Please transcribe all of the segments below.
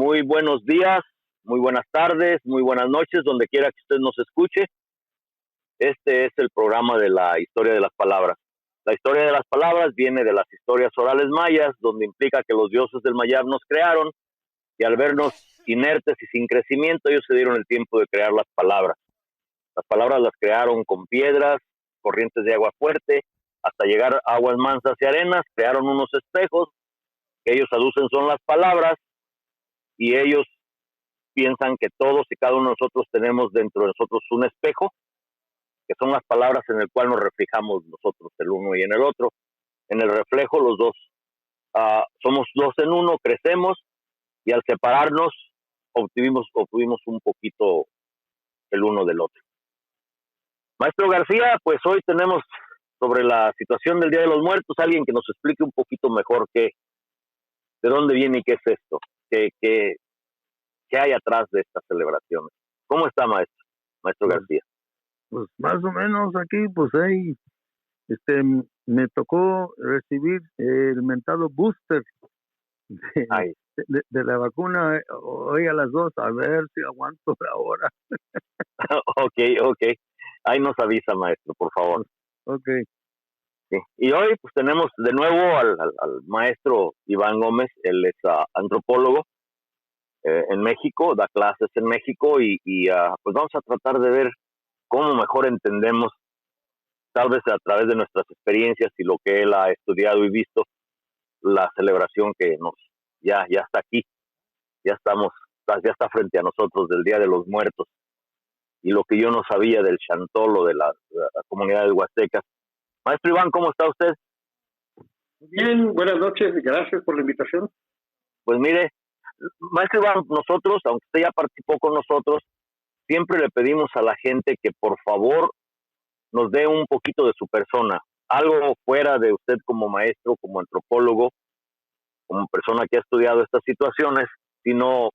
Muy buenos días, muy buenas tardes, muy buenas noches, donde quiera que usted nos escuche. Este es el programa de la historia de las palabras. La historia de las palabras viene de las historias orales mayas, donde implica que los dioses del Mayab nos crearon y al vernos inertes y sin crecimiento, ellos se dieron el tiempo de crear las palabras. Las palabras las crearon con piedras, corrientes de agua fuerte, hasta llegar a aguas mansas y arenas, crearon unos espejos que ellos aducen son las palabras y ellos piensan que todos y cada uno de nosotros tenemos dentro de nosotros un espejo, que son las palabras en el cual nos reflejamos nosotros, el uno y en el otro. En el reflejo los dos somos dos en uno, crecemos y al separarnos obtuvimos un poquito el uno del otro. Maestro García, pues hoy tenemos sobre la situación del Día de los Muertos alguien que nos explique un poquito mejor de dónde viene y qué es esto, qué hay atrás de estas celebraciones. ¿Cómo está, maestro García? Pues más o menos aquí, pues ahí, me tocó recibir el mentado booster de la vacuna hoy a las 2, a ver si aguanto la hora. Ok. Ahí nos avisa, maestro, por favor. Ok. Sí. Y hoy pues tenemos de nuevo al maestro Iván Gómez, él es antropólogo en México, da clases en México y pues vamos a tratar de ver cómo mejor entendemos, tal vez a través de nuestras experiencias y lo que él ha estudiado y visto, la celebración que ya está aquí, ya está frente a nosotros del Día de los Muertos y lo que yo no sabía del Chantolo, de la comunidad de Huastecas. Maestro Iván, ¿cómo está usted? Bien, buenas noches, gracias por la invitación. Pues mire, maestro Iván, nosotros, aunque usted ya participó con nosotros, siempre le pedimos a la gente que por favor nos dé un poquito de su persona, algo fuera de usted como maestro, como antropólogo, como persona que ha estudiado estas situaciones, sino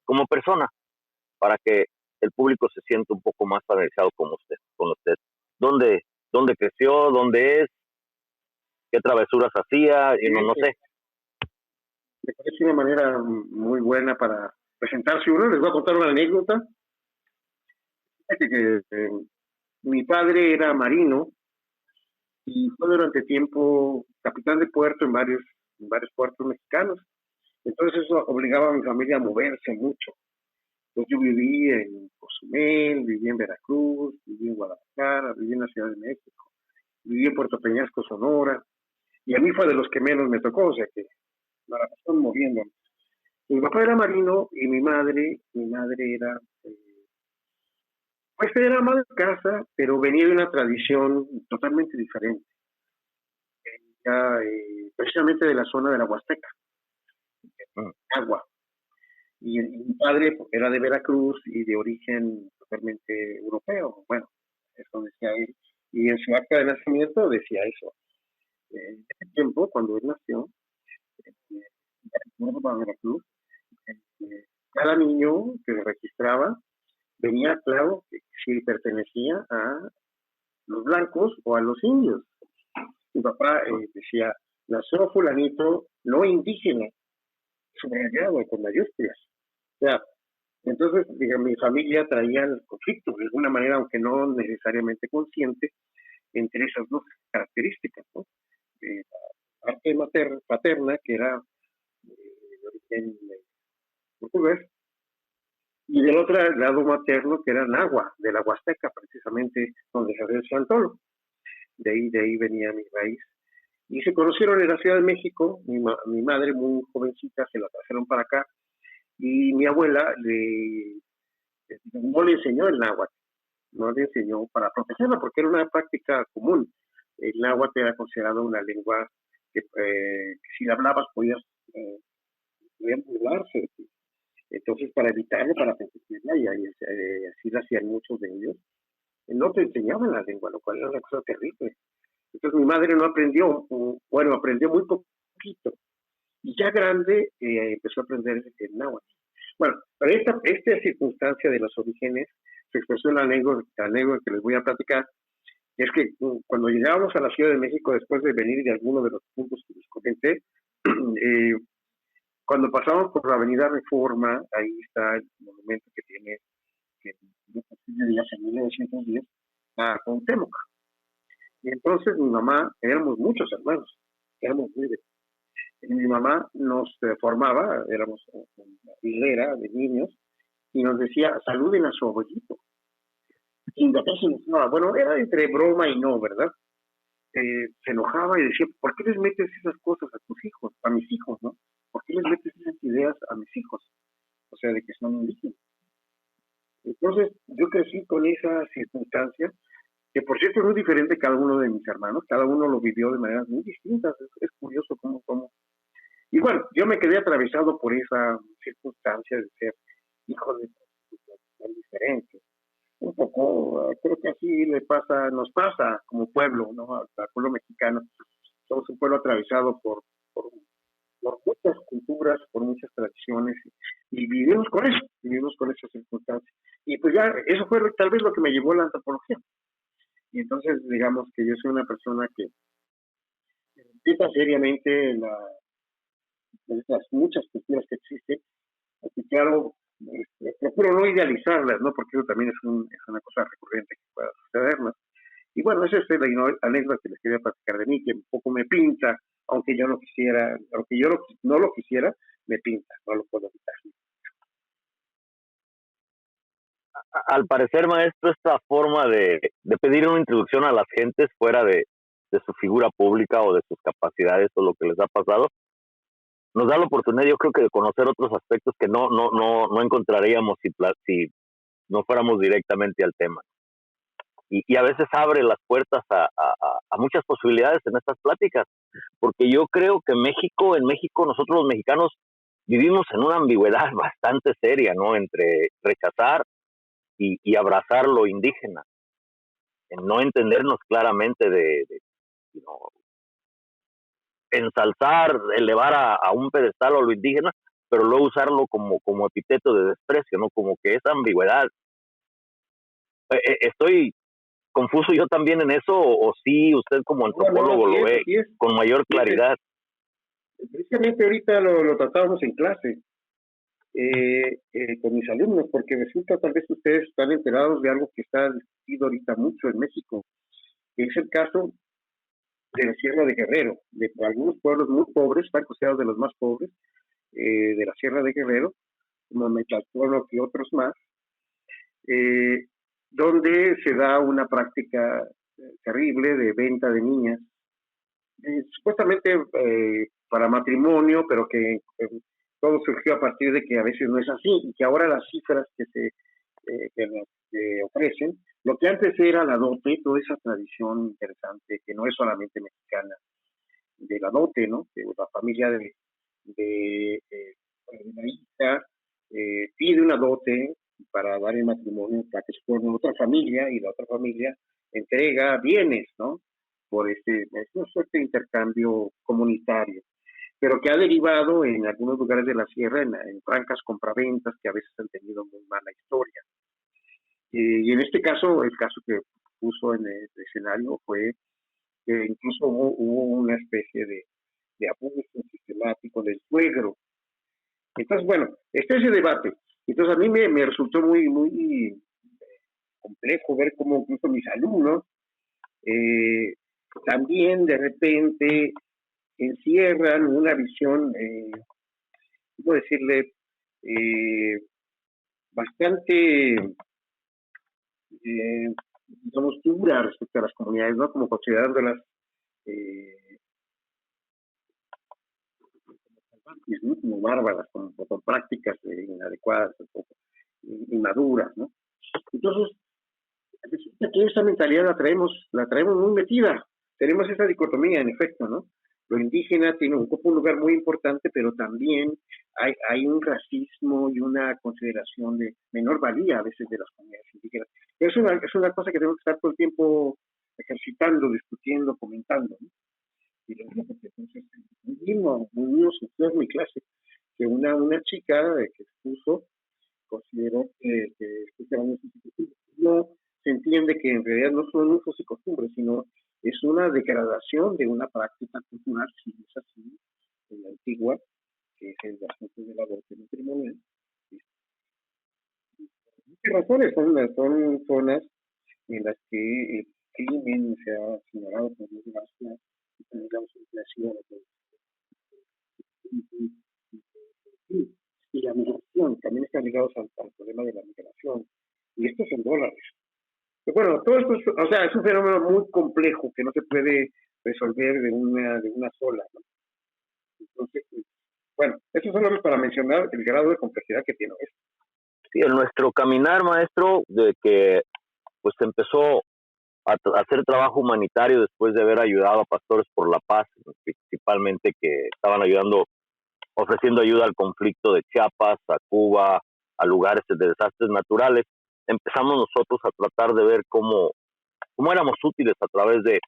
como persona, para que el público se sienta un poco más familiarizado con usted. ¿Dónde creció? ¿Dónde es? ¿Qué travesuras hacía? Y no sé. Me parece una manera muy buena para presentarse uno. Les voy a contar una anécdota. Mi padre era marino y fue durante tiempo capitán de puerto en varios puertos mexicanos. Entonces eso obligaba a mi familia a moverse mucho. Entonces yo viví en Cozumel, viví en Veracruz, viví en Guadalajara, viví en la Ciudad de México, viví en Puerto Peñasco, Sonora, y a mí fue de los que menos me tocó, o sea que me la pasó moviendo. Mi papá era marino y mi madre era, pues era ama de casa, pero venía de una tradición totalmente diferente. Ella, precisamente de la zona de la Huasteca, Agua. Y mi padre era de Veracruz y de origen totalmente europeo. Bueno, eso decía él. Y en su acta de nacimiento decía eso. En ese tiempo, cuando él nació, para Veracruz, cada niño que se registraba venía claro que si pertenecía a los blancos o a los indios. Mi papá decía, nació fulanito no indígena, subrayado con mayúsculas. O sea, entonces, digamos, mi familia traía el conflicto de alguna manera, aunque no necesariamente consciente, entre esas dos características, ¿no? La parte paterna, que era de origen portugués, y del otro lado materno, que era Nahua, de la Huasteca, precisamente donde se hace el Chantolo. De ahí venía mi raíz. Y se conocieron en la Ciudad de México. Mi madre, muy jovencita, se la trajeron para acá. Y mi abuela no le enseñó el náhuatl, no le enseñó para protegerla, porque era una práctica común. El náhuatl era considerado una lengua que si la hablabas podían burlarse. Entonces, para evitarlo, para protegerla, y así lo hacían muchos de ellos, no te enseñaban la lengua, lo cual era una cosa terrible. Entonces mi madre no aprendió, aprendió muy poquito. Y ya grande empezó a aprender el náhuatl. Bueno, pero esta circunstancia de los orígenes se expresó en la anécdota que les voy a platicar. Es que cuando llegábamos a la Ciudad de México, después de venir de alguno de los puntos que les comenté, Cuando pasamos por la Avenida Reforma, ahí está el monumento que tiene, que en 1910, a Cuauhtémoc. Y entonces mi mamá, éramos muchos hermanos, éramos nueve. Y mi mamá nos formaba, éramos una hilera de niños, y nos decía, saluden a su abuelito. Y mi papá se enojaba, bueno, era entre broma y no, ¿verdad? Se enojaba y decía, ¿por qué les metes esas cosas a tus hijos, a mis hijos, no? ¿Por qué les metes esas ideas a mis hijos? O sea, de que son indígenas. Entonces, yo crecí con esa circunstancia, que por cierto es muy diferente cada uno de mis hermanos, cada uno lo vivió de maneras muy distintas, es curioso cómo. Y bueno, yo me quedé atravesado por esa circunstancia de ser hijo de tan diferentes. Un poco, creo que así nos pasa como pueblo, ¿no? Al pueblo mexicano. Somos un pueblo atravesado por muchas culturas, por muchas tradiciones, y vivimos con esas circunstancias. Y pues ya, eso fue tal vez lo que me llevó a la antropología. Y entonces, digamos que yo soy una persona que empieza seriamente las muchas culturas que existen, así claro, procuro no idealizarlas, ¿no? Porque eso también es una cosa recurrente que pueda sucedernos. Y bueno, esa es la anécdota que les quería platicar de mí, que un poco me pinta, aunque yo no quisiera, aunque yo no lo quisiera, me pinta, no lo puedo evitar. Al parecer, maestro, esta forma de pedir una introducción a las gentes fuera de su figura pública o de sus capacidades o lo que les ha pasado, nos da la oportunidad, yo creo que de conocer otros aspectos que no encontraríamos si no fuéramos directamente al tema. Y a veces abre las puertas a muchas posibilidades en estas pláticas, porque yo creo que en México, nosotros los mexicanos vivimos en una ambigüedad bastante seria, ¿no? Entre rechazar y abrazar lo indígena, en no entendernos claramente ¿no? Ensalzar, elevar a un pedestal a lo indígena, pero luego usarlo como epíteto de desprecio, ¿no? Como que esa ambigüedad. Estoy confuso yo también en eso, o sí usted como antropólogo lo ve con mayor claridad. Precisamente ahorita lo tratábamos en clase con mis alumnos, porque resulta, tal vez ustedes están enterados de algo que está discutido ahorita mucho en México, que es el caso de la Sierra de Guerrero, de algunos pueblos muy pobres, están considerados de los más pobres, de la Sierra de Guerrero, como Metalpueblo y otros más, donde se da una práctica terrible de venta de niñas, supuestamente para matrimonio, pero que todo surgió a partir de que a veces no es así, y que ahora las cifras que ofrecen, lo que antes era la dote, toda esa tradición interesante, que no es solamente mexicana, de la dote, ¿no? Que la familia de la hija pide una dote para dar el matrimonio, para que se forme otra familia, y la otra familia entrega bienes, ¿no? Por es una suerte de intercambio comunitario, pero que ha derivado en algunos lugares de la sierra en francas compraventas que a veces han tenido muy mala historia. Y en este caso, el caso que puso en el escenario fue que incluso hubo una especie de abuso sistemático del suegro. Entonces, bueno, este es el debate. Entonces, a mí me resultó muy complejo ver cómo incluso mis alumnos también de repente encierran una visión, ¿cómo decirle?, bastante, digamos, dura respecto a las comunidades, ¿no? Como considerándolas ¿no? Como bárbaras, como prácticas inadecuadas, un poco inmaduras, ¿no? Entonces, resulta que esa mentalidad la traemos muy metida. Tenemos esa dicotomía, en efecto, ¿no? Lo indígena ocupa un lugar muy importante, pero también hay un racismo y una consideración de menor valía a veces de las comunidades indígenas. Es una cosa que tenemos que estar todo el tiempo ejercitando, discutiendo, comentando, ¿no? Y entonces vivimos en mi clase que una chica que expuso consideró que no se entiende que en realidad no son usos y costumbres, sino es una degradación de una práctica cultural, si es así, en la antigua, que es el asunto del aborto matrimonial. Por razones son zonas en las que el crimen se ha señalado por desgracia y la inflación y la migración también están ligados al problema de la migración, y esto es en dólares. Pero bueno, todo esto es un fenómeno muy complejo que no se puede resolver de una sola, ¿no? Entonces, bueno, eso solo es para mencionar el grado de complejidad que tiene esto. Sí, en nuestro caminar, maestro, de que pues empezó a hacer trabajo humanitario después de haber ayudado a Pastores por la Paz, principalmente, que estaban ofreciendo ayuda al conflicto de Chiapas, a Cuba, a lugares de desastres naturales. Empezamos nosotros a tratar de ver cómo éramos útiles a través de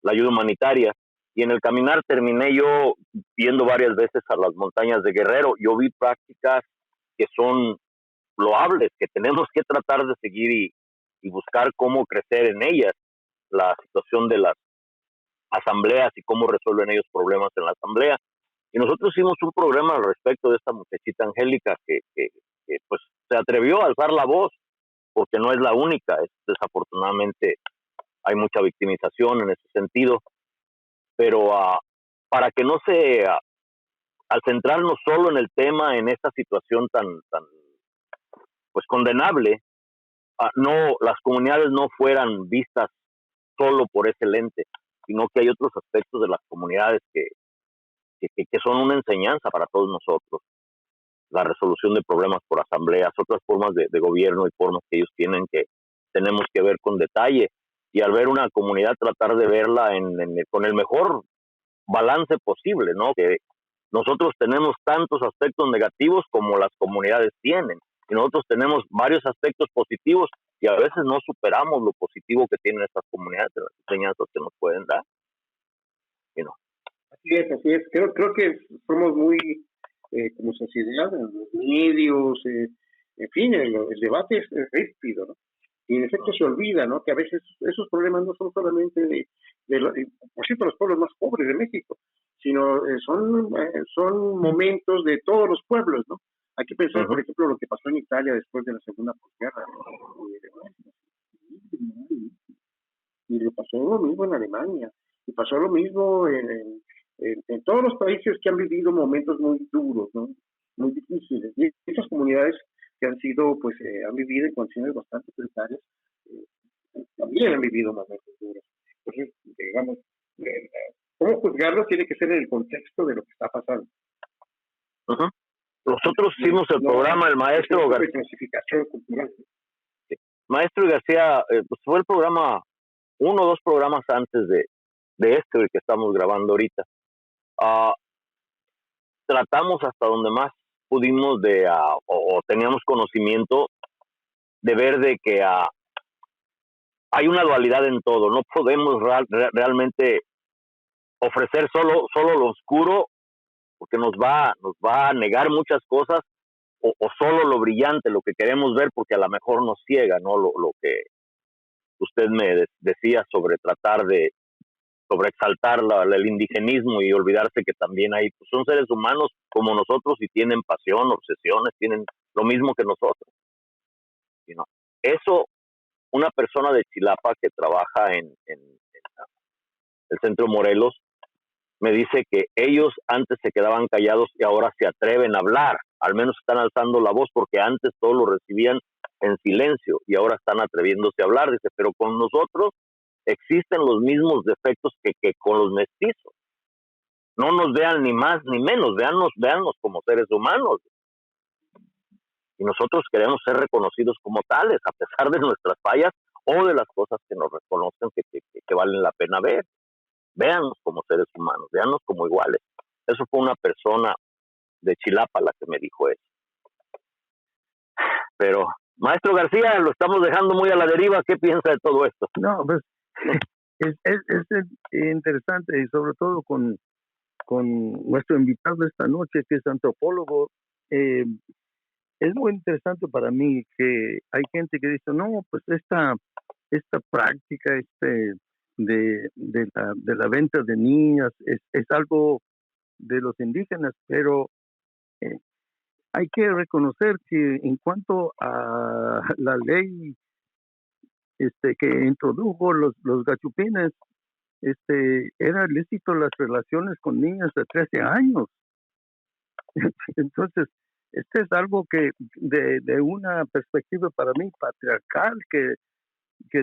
la ayuda humanitaria. Y en el caminar terminé yo viendo varias veces a las montañas de Guerrero. Yo vi prácticas que son loables, que tenemos que tratar de seguir y buscar cómo crecer en ellas. La situación de las asambleas y cómo resuelven ellos problemas en la asamblea. Y nosotros hicimos un programa al respecto de esta muchachita Angélica que pues se atrevió a alzar la voz, porque no es la única. Desafortunadamente hay mucha victimización en ese sentido, pero para que no al centrarnos solo en el tema, en esta situación tan pues condenable, no, las comunidades no fueran vistas solo por ese lente, sino que hay otros aspectos de las comunidades que son una enseñanza para todos nosotros. La resolución de problemas por asambleas, otras formas de gobierno y formas que ellos tienen que tenemos que ver con detalle, y al ver una comunidad tratar de verla con el mejor balance posible, ¿no? Que nosotros tenemos tantos aspectos negativos como las comunidades tienen, y nosotros tenemos varios aspectos positivos, y a veces no superamos lo positivo que tienen estas comunidades, las enseñanzas que nos pueden dar. ¿No? Así es. Creo que somos muy, como sociedad, en los medios, en fin, el debate es ríspido, ¿no? Y en efecto se olvida, ¿no? Que a veces esos problemas no son solamente por cierto, los pueblos más pobres de México, sino son momentos de todos los pueblos, ¿no? Hay que pensar, por ejemplo, lo que pasó en Italia después de la Segunda Posguerra, y le pasó lo mismo en Alemania, y pasó lo mismo en todos los países que han vivido momentos muy duros, ¿no? Muy difíciles. Y esas comunidades que han sido, pues, han vivido en condiciones bastante precarias, también han vivido momentos duros. Entonces, digamos, cómo juzgarlos tiene que ser en el contexto de lo que está pasando. Nosotros hicimos el programa, el maestro García. Clasificación cultural. Maestro García, pues fue el programa, 1 o 2 programas antes de el que estamos grabando ahorita. Tratamos hasta donde más pudimos o teníamos conocimiento de ver de que hay una dualidad en todo. No podemos realmente ofrecer solo lo oscuro, porque nos va a negar muchas cosas, o solo lo brillante, lo que queremos ver, porque a lo mejor nos ciega, ¿no? Lo que usted me decía sobre tratar de sobreexaltar el indigenismo y olvidarse que también pues son seres humanos como nosotros y tienen pasión, obsesiones, tienen lo mismo que nosotros. ¿No? Eso, una persona de Chilapa que trabaja en el Centro Morelos me dice que ellos antes se quedaban callados y ahora se atreven a hablar, al menos están alzando la voz, porque antes todo lo recibían en silencio y ahora están atreviéndose a hablar. Dice, pero con nosotros existen los mismos defectos que con los mestizos. No nos vean ni más ni menos, véannos como seres humanos. Y nosotros queremos ser reconocidos como tales, a pesar de nuestras fallas o de las cosas que nos reconocen que valen la pena ver. Véannos como seres humanos, véannos como iguales. Eso fue una persona de Chilapa la que me dijo eso. Pero, maestro García, lo estamos dejando muy a la deriva. ¿Qué piensa de todo esto? No, pues es interesante, y sobre todo con nuestro invitado de esta noche, que es antropólogo. Es muy interesante para mí que hay gente que dice, no, pues esta práctica de la venta de niñas es algo de los indígenas, pero eh, hay que reconocer que en cuanto a la ley que introdujo los gachupines, era lícito las relaciones con niñas de 13 años. Entonces, es algo que de una perspectiva para mí patriarcal, que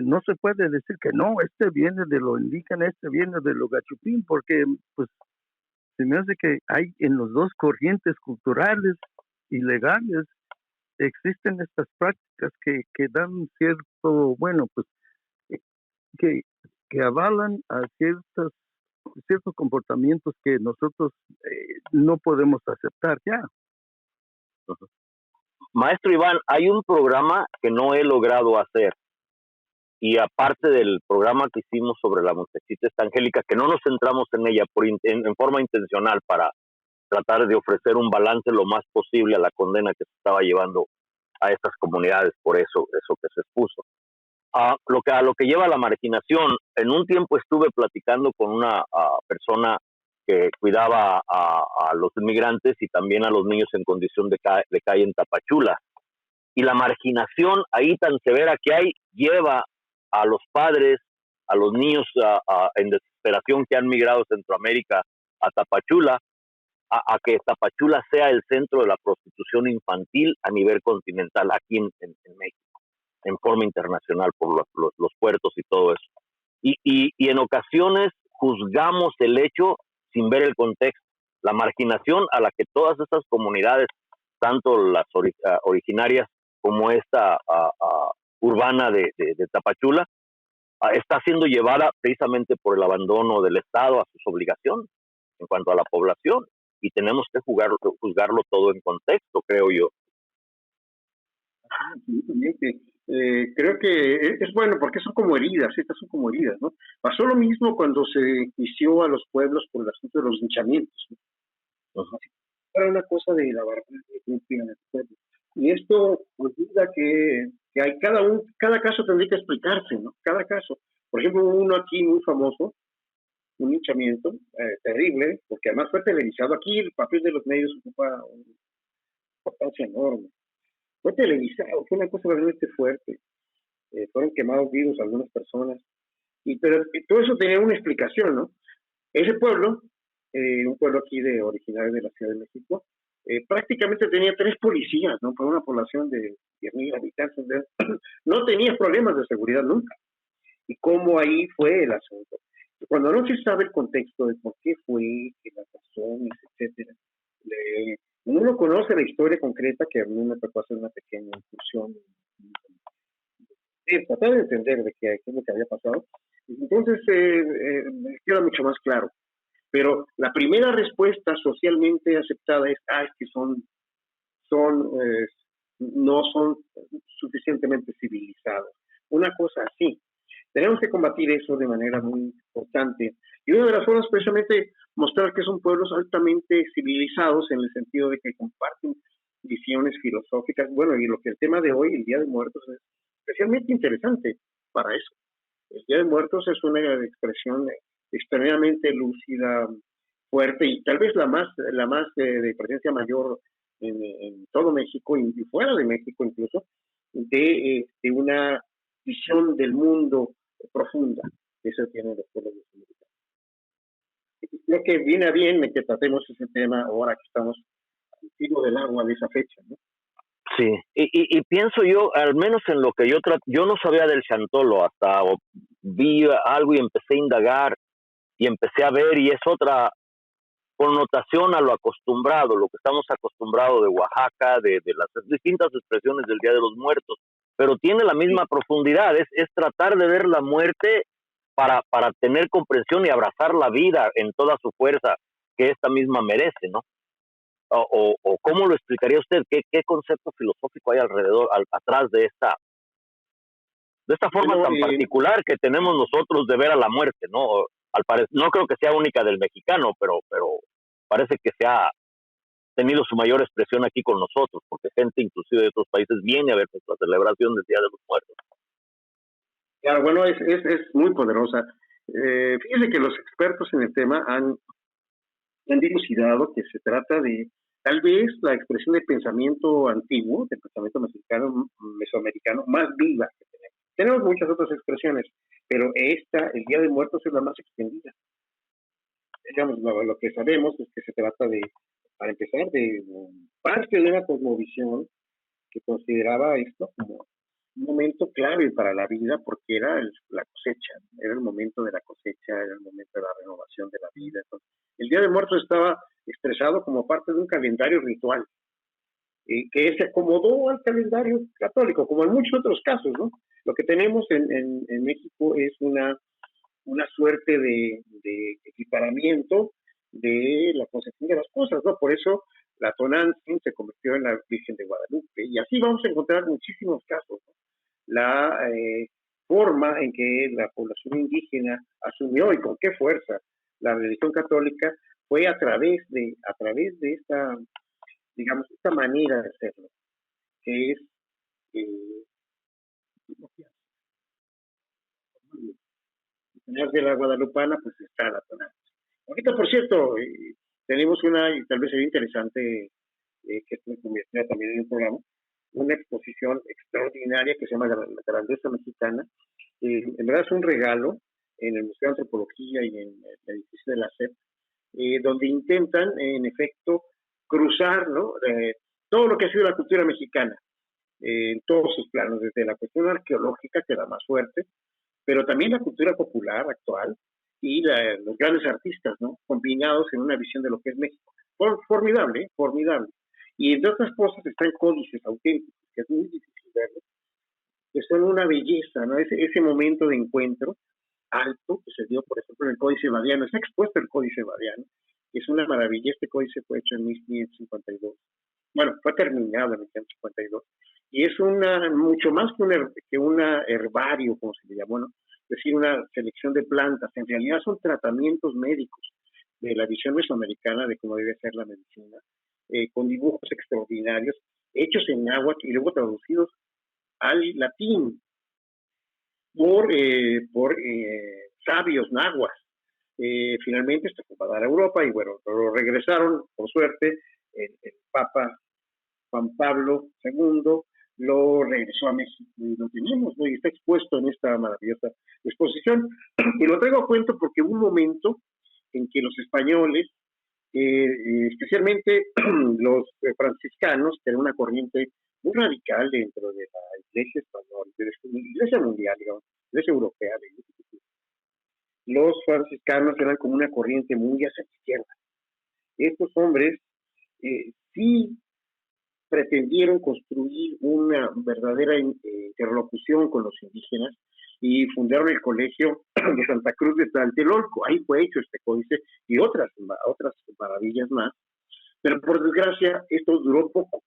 no se puede decir que no, viene de lo indígena, viene de lo gachupín, porque pues se me hace que hay en los dos corrientes culturales y legales existen estas prácticas que dan cierto, bueno, pues que, que avalan a ciertos comportamientos que nosotros no podemos aceptar ya. Maestro Iván, hay un programa que no he logrado hacer, y aparte del programa que hicimos sobre la muchachita esta Angélica, que no nos centramos en ella en forma intencional para tratar de ofrecer un balance lo más posible a la condena que se estaba llevando a estas comunidades por eso que se expuso. A lo que lleva a la marginación, en un tiempo estuve platicando con una persona que cuidaba a los inmigrantes y también a los niños en condición de calle en Tapachula. Y la marginación ahí tan severa que hay lleva a los padres, a los niños en desesperación que han migrado de Centroamérica a Tapachula, a que Tapachula sea el centro de la prostitución infantil a nivel continental, aquí en México, en forma internacional por los puertos y todo eso. Y en ocasiones juzgamos el hecho sin ver el contexto. La marginación a la que todas estas comunidades, tanto las originarias como esta urbana de Tapachula, está siendo llevada precisamente por el abandono del Estado a sus obligaciones en cuanto a la población, y tenemos que juzgarlo todo en contexto, creo yo. Absolutamente. Creo que es bueno porque son como heridas, estas son como heridas, ¿no? Pasó lo mismo cuando se inició a los pueblos por el asunto de los linchamientos, ¿no? Era una cosa de la barbarie que en el pueblo. Y esto olvida que hay cada caso tendría que explicarse, ¿no? Cada caso. Por ejemplo, uno aquí muy famoso, un linchamiento terrible, porque además fue televisado. Aquí el papel de los medios ocupa una importancia enorme. Fue televisado, fue una cosa realmente fuerte. Fueron quemados vivos algunas personas. Pero todo eso tenía una explicación, ¿no? Ese pueblo, un pueblo aquí originario de la Ciudad de México, prácticamente tenía 3 policías, ¿no? Por una población de 10,000 habitantes. No tenía problemas de seguridad nunca. Y cómo ahí fue el asunto. Cuando no se sabe el contexto de por qué fue, que las razones, etcétera, uno conoce la historia concreta, que a mí me tocó hacer una pequeña incursión, tratar de entender de qué es lo que había pasado. Entonces, queda mucho más claro. Pero la primera respuesta socialmente aceptada es que no son suficientemente civilizados. Una cosa así. Tenemos que combatir eso de manera muy importante. Y una de las formas, precisamente, mostrar que son pueblos altamente civilizados en el sentido de que comparten visiones filosóficas. Bueno, y lo que el tema de hoy, el Día de Muertos, es especialmente interesante para eso. El Día de Muertos es una expresión extremadamente lúcida, fuerte, y tal vez la más de presencia mayor en todo México y fuera de México incluso, de una visión del mundo profunda que se tiene los pueblos mexicanos. Creo que viene a bien que tratemos ese tema ahora que estamos al filo del agua de esa fecha, ¿no? Sí, y pienso yo, al menos en lo que yo no sabía del Chantolo, hasta vi algo y empecé a indagar y empecé a ver, y es otra connotación a lo acostumbrado, lo que estamos acostumbrados de Oaxaca, de las distintas expresiones del Día de los Muertos, pero tiene la misma profundidad, es tratar de ver la muerte para tener comprensión y abrazar la vida en toda su fuerza que esta misma merece, ¿no? O ¿cómo lo explicaría usted? ¿Qué concepto filosófico hay atrás de esta forma tan particular que tenemos nosotros de ver a la muerte, ¿no? No creo que sea única del mexicano, pero parece que se ha tenido su mayor expresión aquí con nosotros, porque gente inclusive de otros países viene a ver nuestra celebración del Día de los Muertos. Claro, bueno, es muy poderosa. Fíjense que los expertos en el tema han dilucidado que se trata de Tal vez la expresión de pensamiento antiguo, del pensamiento mexicano, mesoamericano, más viva que tenemos. Tenemos muchas otras expresiones, pero esta, el Día de Muertos, es la más extendida. Digamos, lo que sabemos es que se trata de, para empezar, de parte de una cosmovisión que consideraba esto como un momento clave para la vida, porque era la cosecha, era el momento de la cosecha, era el momento de la renovación de la vida. Entonces, el Día de Muertos estaba expresado como parte de un calendario ritual, que se acomodó al calendario católico, como en muchos otros casos, ¿no? Lo que tenemos en México es una suerte de equiparamiento de la concepción de las cosas, ¿no? Por eso la Tonantzin se convirtió en la Virgen de Guadalupe, y así vamos a encontrar muchísimos casos, ¿no? La forma en que la población indígena asumió, y con qué fuerza, la religión católica fue a través de esta, digamos, esta manera de hacerlo, que es de la guadalupana, pues está la Tonantzin. Ahorita, por cierto, tenemos una, y tal vez sería interesante que esto me convirtiera también en un programa, una exposición extraordinaria que se llama La Grandeza Mexicana. En verdad es un regalo en el Museo de Antropología y en el edificio de la SEP, donde intentan, en efecto, cruzar, ¿no? Todo lo que ha sido la cultura mexicana, en todos sus planos, desde la cuestión arqueológica, que es la más fuerte, pero también la cultura popular actual y los grandes artistas, ¿no? Combinados en una visión de lo que es México. Formidable, formidable. Y entre otras cosas están códices auténticos, que es muy difícil verlo, que son una belleza, ¿no? Ese momento de encuentro alto que se dio, por ejemplo, en el Códice Badiano. Está expuesto el Códice Badiano, que es una maravilla. Este códice fue hecho en 1552. Bueno, fue terminado en 1552. Y es mucho más que un herbario, como se le llamó, ¿no? Es decir, una selección de plantas. En realidad son tratamientos médicos de la visión mesoamericana de cómo debe ser la medicina, con dibujos extraordinarios, hechos en náhuatl y luego traducidos al latín por sabios nahuas. Finalmente esto fue para dar a Europa y bueno, lo regresaron, por suerte, el Papa Juan Pablo II lo regresó a México y lo tenemos, ¿no? Y está expuesto en esta maravillosa exposición. Y lo traigo a cuento porque hubo un momento en que los españoles, especialmente los franciscanos, que era una corriente muy radical dentro de la iglesia española, de la iglesia mundial, digamos, iglesia europea, los franciscanos eran como una corriente muy hacia la izquierda. Estos hombres sí pretendieron construir una verdadera interlocución con los indígenas y fundaron el colegio de Santa Cruz de Tlatelolco. Ahí fue hecho este códice y otras maravillas más. Pero por desgracia esto duró poco.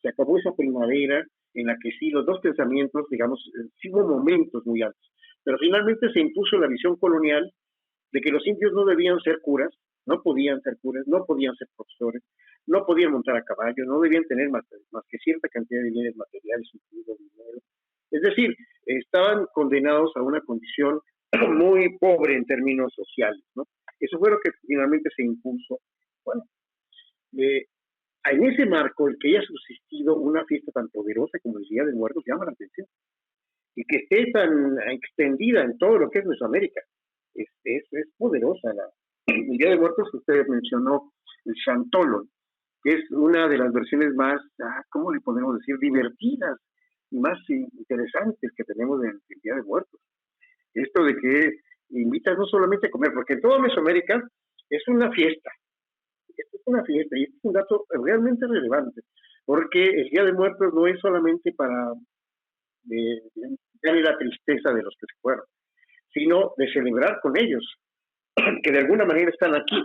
Se acabó esa primavera en la que sí, los dos pensamientos, digamos, sí hubo momentos muy altos. Pero finalmente se impuso la visión colonial de que los indios no debían ser curas, no podían ser curas, no podían ser profesores, no podían montar a caballo, no debían tener más que cierta cantidad de bienes materiales, incluido dinero. Es decir, estaban condenados a una condición muy pobre en términos sociales, ¿no? Eso fue lo que finalmente se impuso. Bueno, en ese marco, el que haya subsistido una fiesta tan poderosa como el Día de Muertos llama la atención. Y que esté tan extendida en todo lo que es Mesoamérica. Es poderosa. El Día de Muertos, usted mencionó el Xantolon, que es una de las versiones más, ¿cómo le podemos decir?, divertidas y más interesantes que tenemos del Día de Muertos. Esto de que invitas no solamente a comer, porque en toda Mesoamérica es una fiesta. Esto es una fiesta y es un dato realmente relevante, porque el Día de Muertos no es solamente para darle la tristeza de los que se fueron, sino de celebrar con ellos, que de alguna manera están aquí.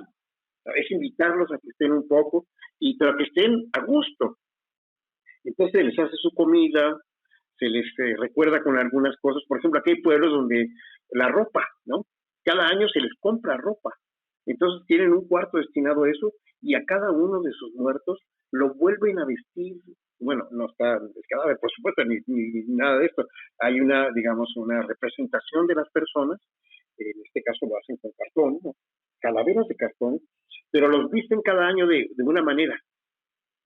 Es invitarlos a que estén un poco, pero que estén a gusto. Entonces se les hace su comida, se les recuerda con algunas cosas. Por ejemplo, aquí hay pueblos donde la ropa, ¿no? Cada año se les compra ropa. Entonces tienen un cuarto destinado a eso y a cada uno de sus muertos lo vuelven a vestir. Bueno, no está el cadáver, por supuesto, ni nada de esto. Hay una representación de las personas, en este caso lo hacen con cartón, ¿no? Calaveras de cartón, pero los visten cada año de una manera,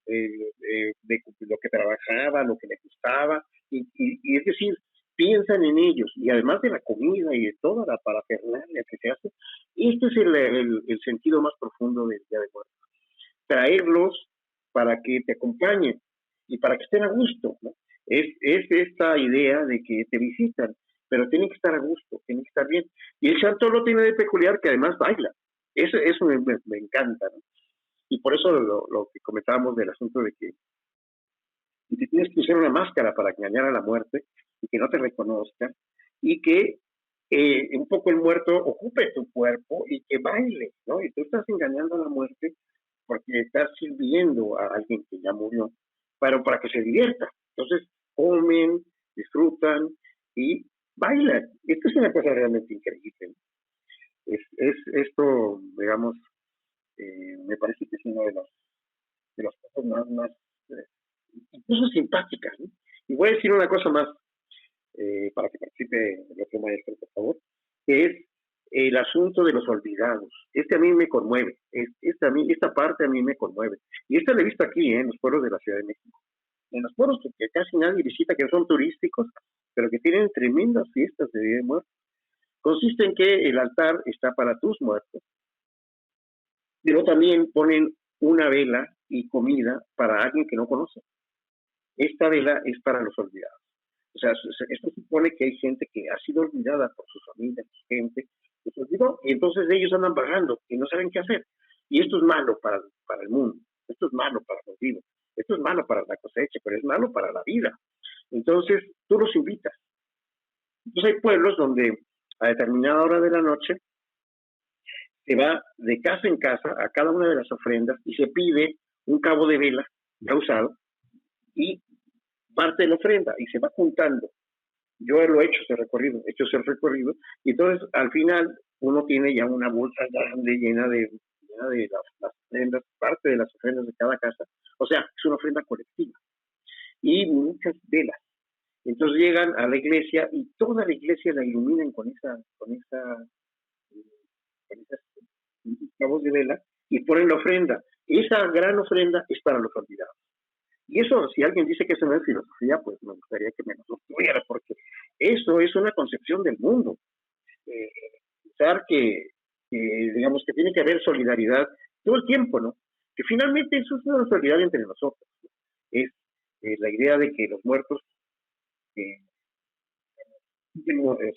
de lo que trabajaba, lo que les gustaba, y es decir, piensan en ellos, y además de la comida y de toda la parafernalia que se hace, este es el sentido más profundo del Día de Muertos. Traerlos para que te acompañen y para que estén a gusto, ¿no? Es esta idea de que te visitan, pero tienen que estar a gusto, tienen que estar bien. Y el santo lo tiene de peculiar que además baila. Eso me encanta, ¿no? Y por eso lo que comentábamos del asunto de que te tienes que usar una máscara para engañar a la muerte y que no te reconozca y que un poco el muerto ocupe tu cuerpo y que baile, ¿no? Y tú estás engañando a la muerte porque estás sirviendo a alguien que ya murió, pero para que se divierta. Entonces comen, disfrutan y bailan. Esto es una cosa realmente increíble. Esto, digamos, me parece que es una de las cosas más incluso simpáticas, ¿no? Y voy a decir una cosa más, para que participe el otro maestro, por favor, que es el asunto de los olvidados. A mí me conmueve, esta parte a mí me conmueve. Y esta la he visto aquí, en los pueblos de la Ciudad de México. En los pueblos que casi nadie visita, que no son turísticos, pero que tienen tremendas fiestas de Día de Muertos. Consiste en que el altar está para tus muertos, pero también ponen una vela y comida para alguien que no conoce. Esta vela es para los olvidados. O sea, esto supone que hay gente que ha sido olvidada por sus familias, su gente, que se olvidó, y entonces ellos andan vagando y no saben qué hacer. Y esto es malo para el mundo, esto es malo para los vivos, esto es malo para la cosecha, pero es malo para la vida. Entonces, tú los invitas. Entonces hay pueblos donde a determinada hora de la noche se va de casa en casa a cada una de las ofrendas y se pide un cabo de vela ya usado y parte de la ofrenda y se va juntando. Yo lo he hecho ese recorrido, y entonces al final uno tiene ya una bolsa grande llena de las ofrendas, parte de las ofrendas de cada casa, o sea, es una ofrenda colectiva, y muchas velas. Entonces llegan a la iglesia y toda la iglesia la iluminan con esos cabos de vela y ponen la ofrenda. Esa gran ofrenda es para los olvidados. Y eso, si alguien dice que eso no es filosofía, pues me gustaría que me lo sostuviera, porque eso es una concepción del mundo. Pensar digamos, que tiene que haber solidaridad todo el tiempo, ¿no? Que finalmente eso es una solidaridad entre nosotros, ¿no? Es la idea de que los muertos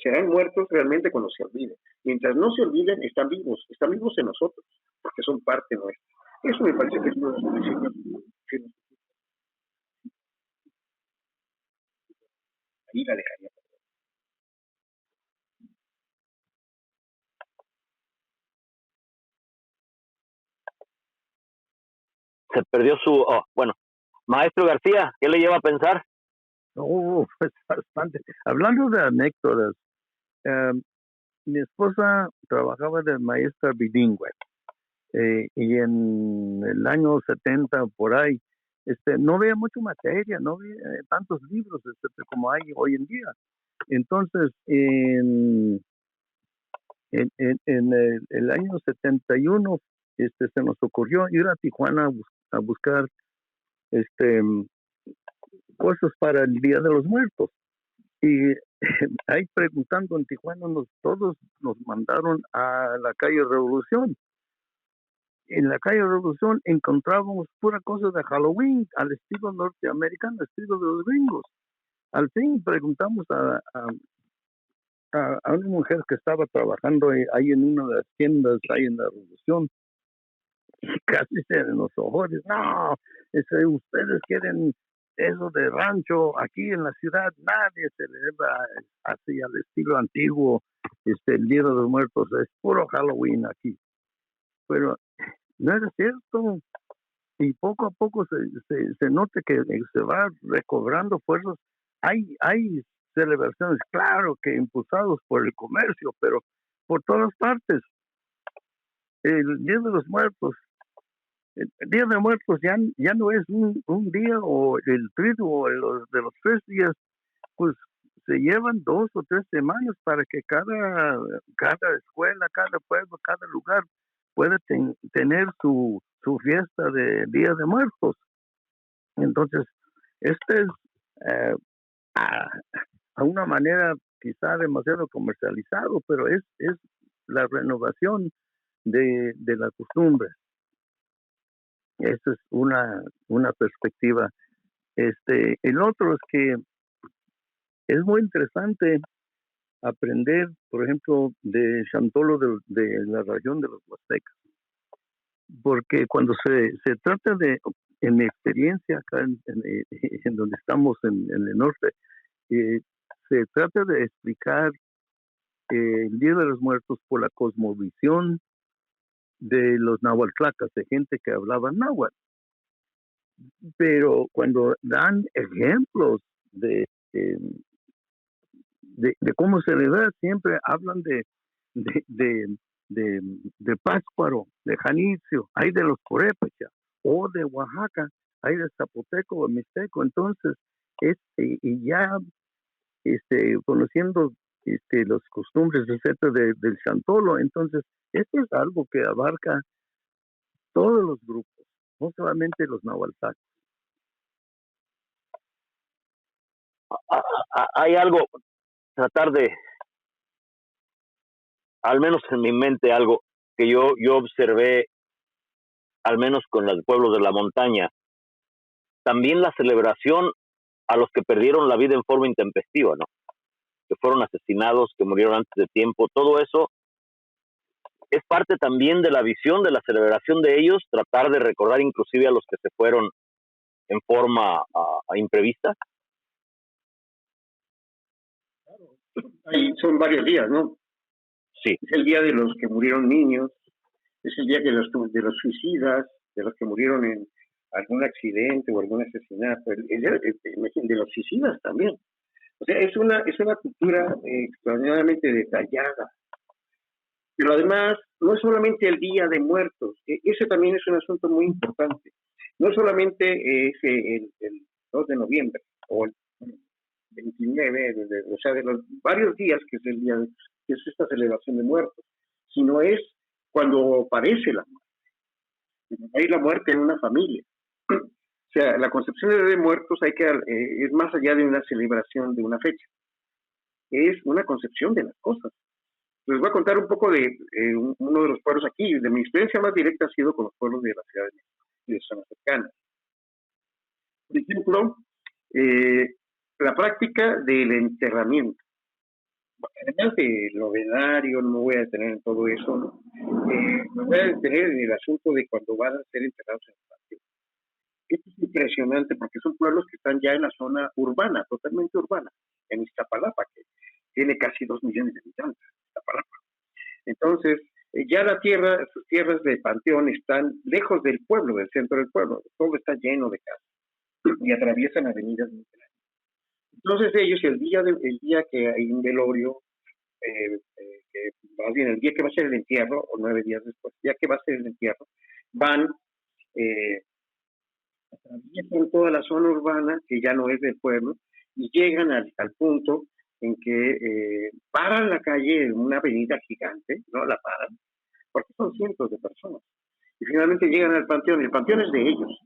serán muertos realmente cuando se olviden. Mientras no se olviden, están vivos en nosotros, porque son parte nuestra. Eso me parece que es uno de los principios. Ahí la dejaría. Se perdió bueno, maestro García, ¿qué le lleva a pensar? Pues bastante. Hablando de anécdotas, mi esposa trabajaba de maestra bilingüe, y en el año 70 por ahí, no había mucha materia, no había tantos libros como hay hoy en día. Entonces, en el año 71, se nos ocurrió ir a Tijuana a buscar cosas para el Día de los Muertos. Y ahí preguntando en Tijuana, todos nos mandaron a la calle Revolución. En la calle Revolución encontrábamos pura cosa de Halloween, al estilo norteamericano, al estilo de los gringos. Al fin preguntamos a una mujer que estaba trabajando ahí en una de las tiendas, ahí en la Revolución, y casi se nos ojos. No, ustedes quieren eso de rancho, aquí en la ciudad nadie celebra así al estilo antiguo, el Día de los Muertos, es puro Halloween aquí. Pero no era cierto, y poco a poco se nota que se va recobrando fuerzas. Hay celebraciones, claro que impulsados por el comercio, pero por todas partes. El Día de los Muertos, el Día de Muertos ya no es un día o el triduo de los 3 días, pues se llevan 2 o 3 semanas para que cada escuela, cada pueblo, cada lugar puede tener su fiesta de Día de Muertos. Entonces, este es a una manera quizá demasiado comercializado, pero es la renovación de la costumbre. Esa es una perspectiva. El otro es que es muy interesante aprender, por ejemplo, de Chantolo de la región de los Huastecas, porque cuando se trata de, en mi experiencia acá en donde estamos en el norte, se trata de explicar el Día de los Muertos por la cosmovisión de los nahualtlacas, de gente que hablaba náhuatl. Pero cuando dan ejemplos de cómo celebrar, siempre hablan de Pátzcuaro, de Janitzio, hay de los Purépecha, o de Oaxaca, hay de Zapoteco o Mixteco. Entonces, y ya conociendo los costumbres, etcétera, del Chantolo, entonces, esto es algo que abarca todos los grupos, no solamente los nahualtacos. Hay algo, tratar de, al menos en mi mente, algo que yo observé, al menos con los pueblos de la montaña, también la celebración a los que perdieron la vida en forma intempestiva, ¿no? Que fueron asesinados, que murieron antes de tiempo, todo eso es parte también de la visión de la celebración de ellos, tratar de recordar inclusive a los que se fueron en forma imprevista. Ahí son varios días, ¿no? Sí. Es el día de los que murieron niños, es el día de los suicidas, de los que murieron en algún accidente o algún asesinato, el de los suicidas también. O sea, es una cultura extraordinariamente detallada. Pero además, no es solamente el Día de Muertos, ese también es un asunto muy importante. No solamente es el 2 de noviembre o el 29, o sea, de los varios días que es el día, que es esta celebración de muertos, sino es cuando aparece la muerte. Hay la muerte en una familia. O sea, la concepción de Día de Muertos es más allá de una celebración de una fecha. Es una concepción de las cosas. Les voy a contar un poco de uno de los pueblos aquí. De mi experiencia más directa ha sido con los pueblos de la Ciudad de México y de zonas cercanas. Por ejemplo, la práctica del enterramiento. Además del novenario, no me voy a detener en todo eso, ¿no? Me voy a detener en el asunto de cuando van a ser enterrados en el patio. Esto es impresionante porque son pueblos que están ya en la zona urbana, totalmente urbana, en Iztapalapa, que tiene casi 2 millones de habitantes. Iztapalapa. Entonces, ya sus tierras de panteón están lejos del pueblo, del centro del pueblo. Todo está lleno de casas y atraviesan avenidas muy grandes. Entonces ellos, el día que hay un velorio, más bien el día que va a ser el entierro, o 9 días después, el día que va a ser el entierro, van, atraviesan toda la zona urbana, que ya no es del pueblo, y llegan al punto en que paran la calle en una avenida gigante, no la paran, porque son cientos de personas, y finalmente llegan al panteón, y el panteón es de ellos.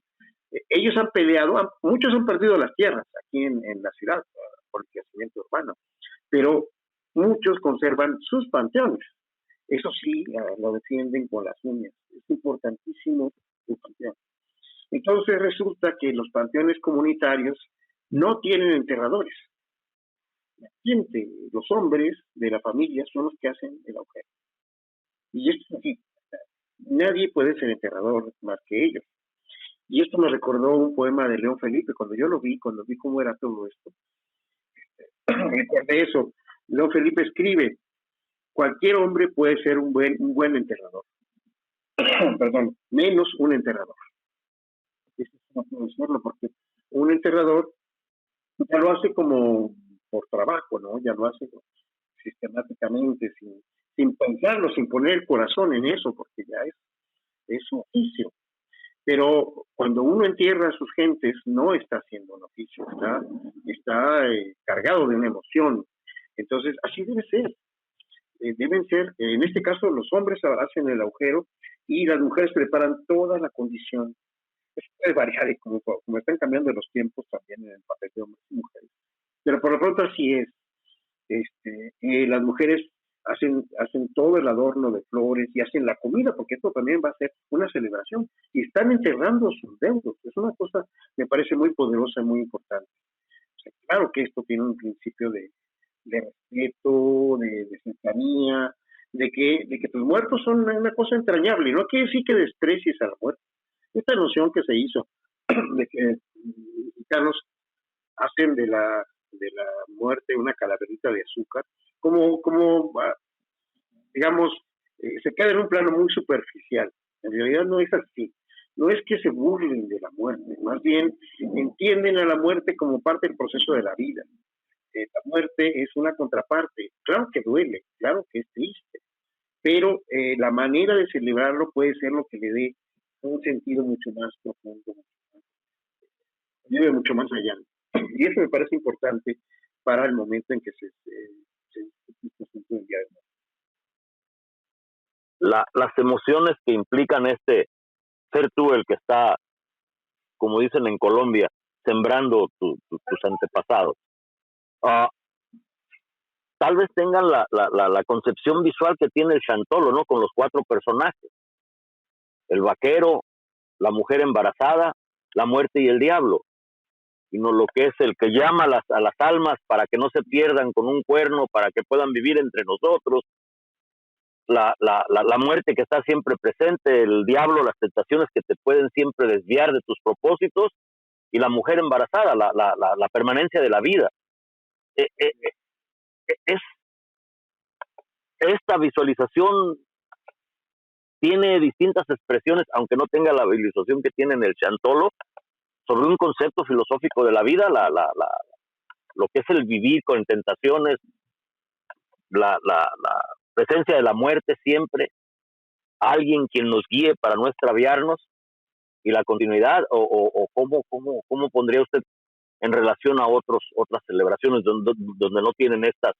Ellos han peleado, muchos han perdido las tierras aquí en la ciudad por el crecimiento urbano, pero muchos conservan sus panteones. Eso sí, lo defienden con las uñas. Es importantísimo el panteón. Entonces resulta que los panteones comunitarios no tienen enterradores. La gente, los hombres de la familia son los que hacen el agujero. Y esto es así. Nadie puede ser enterrador más que ellos. Y esto me recordó un poema de León Felipe, cuando vi cómo era todo esto. De eso, León Felipe escribe: cualquier hombre puede ser un buen enterrador. Perdón, menos un enterrador. Eso no puede serlo, porque un enterrador ya lo hace como por trabajo, ¿no? Ya lo hace sistemáticamente, sin pensarlo, sin poner el corazón en eso, porque ya es su oficio. Pero cuando uno entierra a sus gentes, no está haciendo un oficio, está cargado de una emoción. Entonces, así debe ser. Deben ser, en este caso, los hombres hacen el agujero y las mujeres preparan toda la condición. Eso puede variar, y como están cambiando los tiempos también en el papel de hombres y mujeres. Pero por lo pronto así es. Las mujeres hacen todo el adorno de flores y hacen la comida, porque esto también va a ser una celebración. Y están enterrando sus deudos. Es una cosa, me parece muy poderosa y muy importante. O sea, claro que esto tiene un principio de respeto, de cercanía, de que tus muertos son una cosa entrañable. No quiere decir que desprecies a la muerte. Esta noción que se hizo de que los mexicanos hacen de la muerte una calaverita de azúcar, como digamos, se queda en un plano muy superficial. En realidad no es así. No es que se burlen de la muerte, más bien entienden a la muerte como parte del proceso de la vida. La muerte es una contraparte. Claro que duele, claro que es triste, pero la manera de celebrarlo puede ser lo que le dé un sentido mucho más profundo, lleve mucho más allá. Y eso me parece importante para el momento en que se discute el Día de Muertos. Las emociones que implican ser tú el que está, como dicen en Colombia, sembrando tus antepasados. Tal vez tengan la concepción visual que tiene el Chantolo, ¿no? Con los 4 personajes: el vaquero, la mujer embarazada, la muerte y el diablo. Sino lo que es el que llama a las almas para que no se pierdan con un cuerno, para que puedan vivir entre nosotros. La muerte que está siempre presente, el diablo, las tentaciones que te pueden siempre desviar de tus propósitos, y la mujer embarazada, la permanencia de la vida. Esta visualización tiene distintas expresiones, aunque no tenga la visualización que tiene en el Chantolo, sobre un concepto filosófico de la vida, lo que es el vivir con tentaciones, la presencia de la muerte siempre, alguien quien nos guíe para no extraviarnos, y la continuidad, o cómo pondría usted en relación a otras celebraciones donde no tienen esta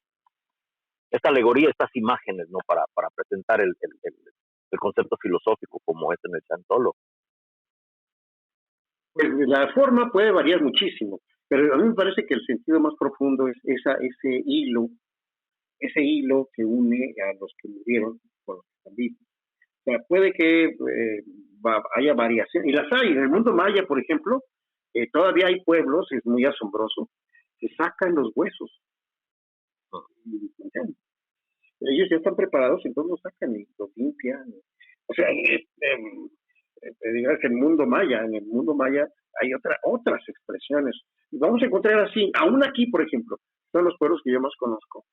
alegoría, estas imágenes, ¿no? Para presentar el concepto filosófico como es en el Chantolo. Pues la forma puede variar muchísimo, pero a mí me parece que el sentido más profundo es ese hilo que une a los que murieron con los que están vivos. O sea, puede que haya variación, y las hay. En el mundo maya, por ejemplo, todavía hay pueblos, es muy asombroso, que sacan los huesos. Ellos ya están preparados, entonces los sacan y los limpian. O sea, digas, en el mundo maya hay otras expresiones. Vamos a encontrar así, aún aquí, por ejemplo, son los pueblos que yo más conozco.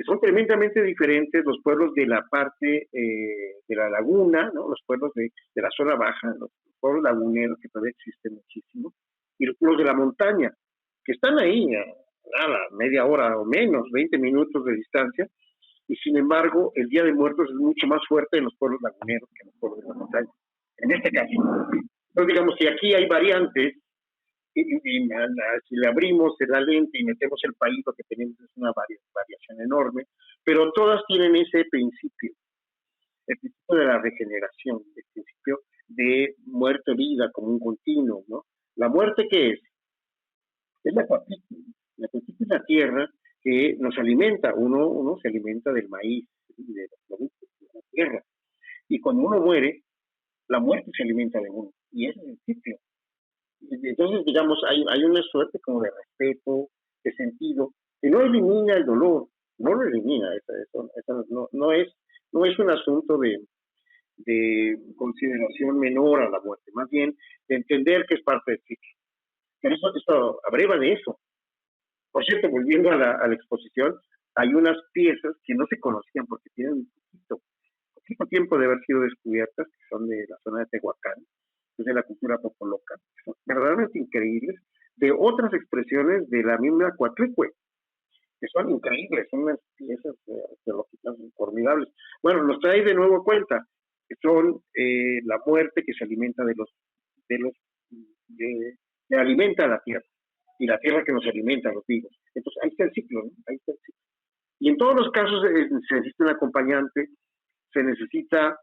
Son tremendamente diferentes los pueblos de la parte de la laguna, ¿no? Los pueblos de la zona baja, los pueblos laguneros, que todavía existen muchísimo, y los pueblos de la montaña, que están ahí a media hora o menos, 20 minutos de distancia, y sin embargo el Día de Muertos es mucho más fuerte en los pueblos laguneros que en los pueblos de la montaña, en este caso. Entonces digamos que aquí hay variantes, y si le abrimos la lente y metemos el país, lo que tenemos es una variación enorme, pero todas tienen ese principio, el principio de la regeneración, el principio de muerte-vida como un continuo, ¿no? ¿La muerte qué es? Es la cuatícula. La cuatícula es la tierra que nos alimenta. Uno se alimenta del maíz, de los productos de la tierra, y cuando uno muere, la muerte se alimenta de uno, y ese es el ciclo. Entonces, digamos, hay una suerte como de respeto, de sentido, que no elimina el dolor, no lo elimina, no es un asunto de consideración menor a la muerte, más bien de entender que es parte del ciclo. Pero eso abreva de eso. Por cierto, volviendo a la exposición, hay unas piezas que no se conocían porque tienen poquito tiempo de haber sido descubiertas, que son de la zona de Tehuacán, de la cultura popoloca, son verdaderamente increíbles, de otras expresiones de la misma Coatlicue, que son increíbles, son unas piezas arqueológicas formidables. Bueno, nos trae de nuevo cuenta que son la muerte que se alimenta que alimenta a la tierra, y la tierra que nos alimenta a los vivos. Entonces ahí está el ciclo, ¿no? Ahí está el ciclo. Y en todos los casos se necesita un acompañante, se necesita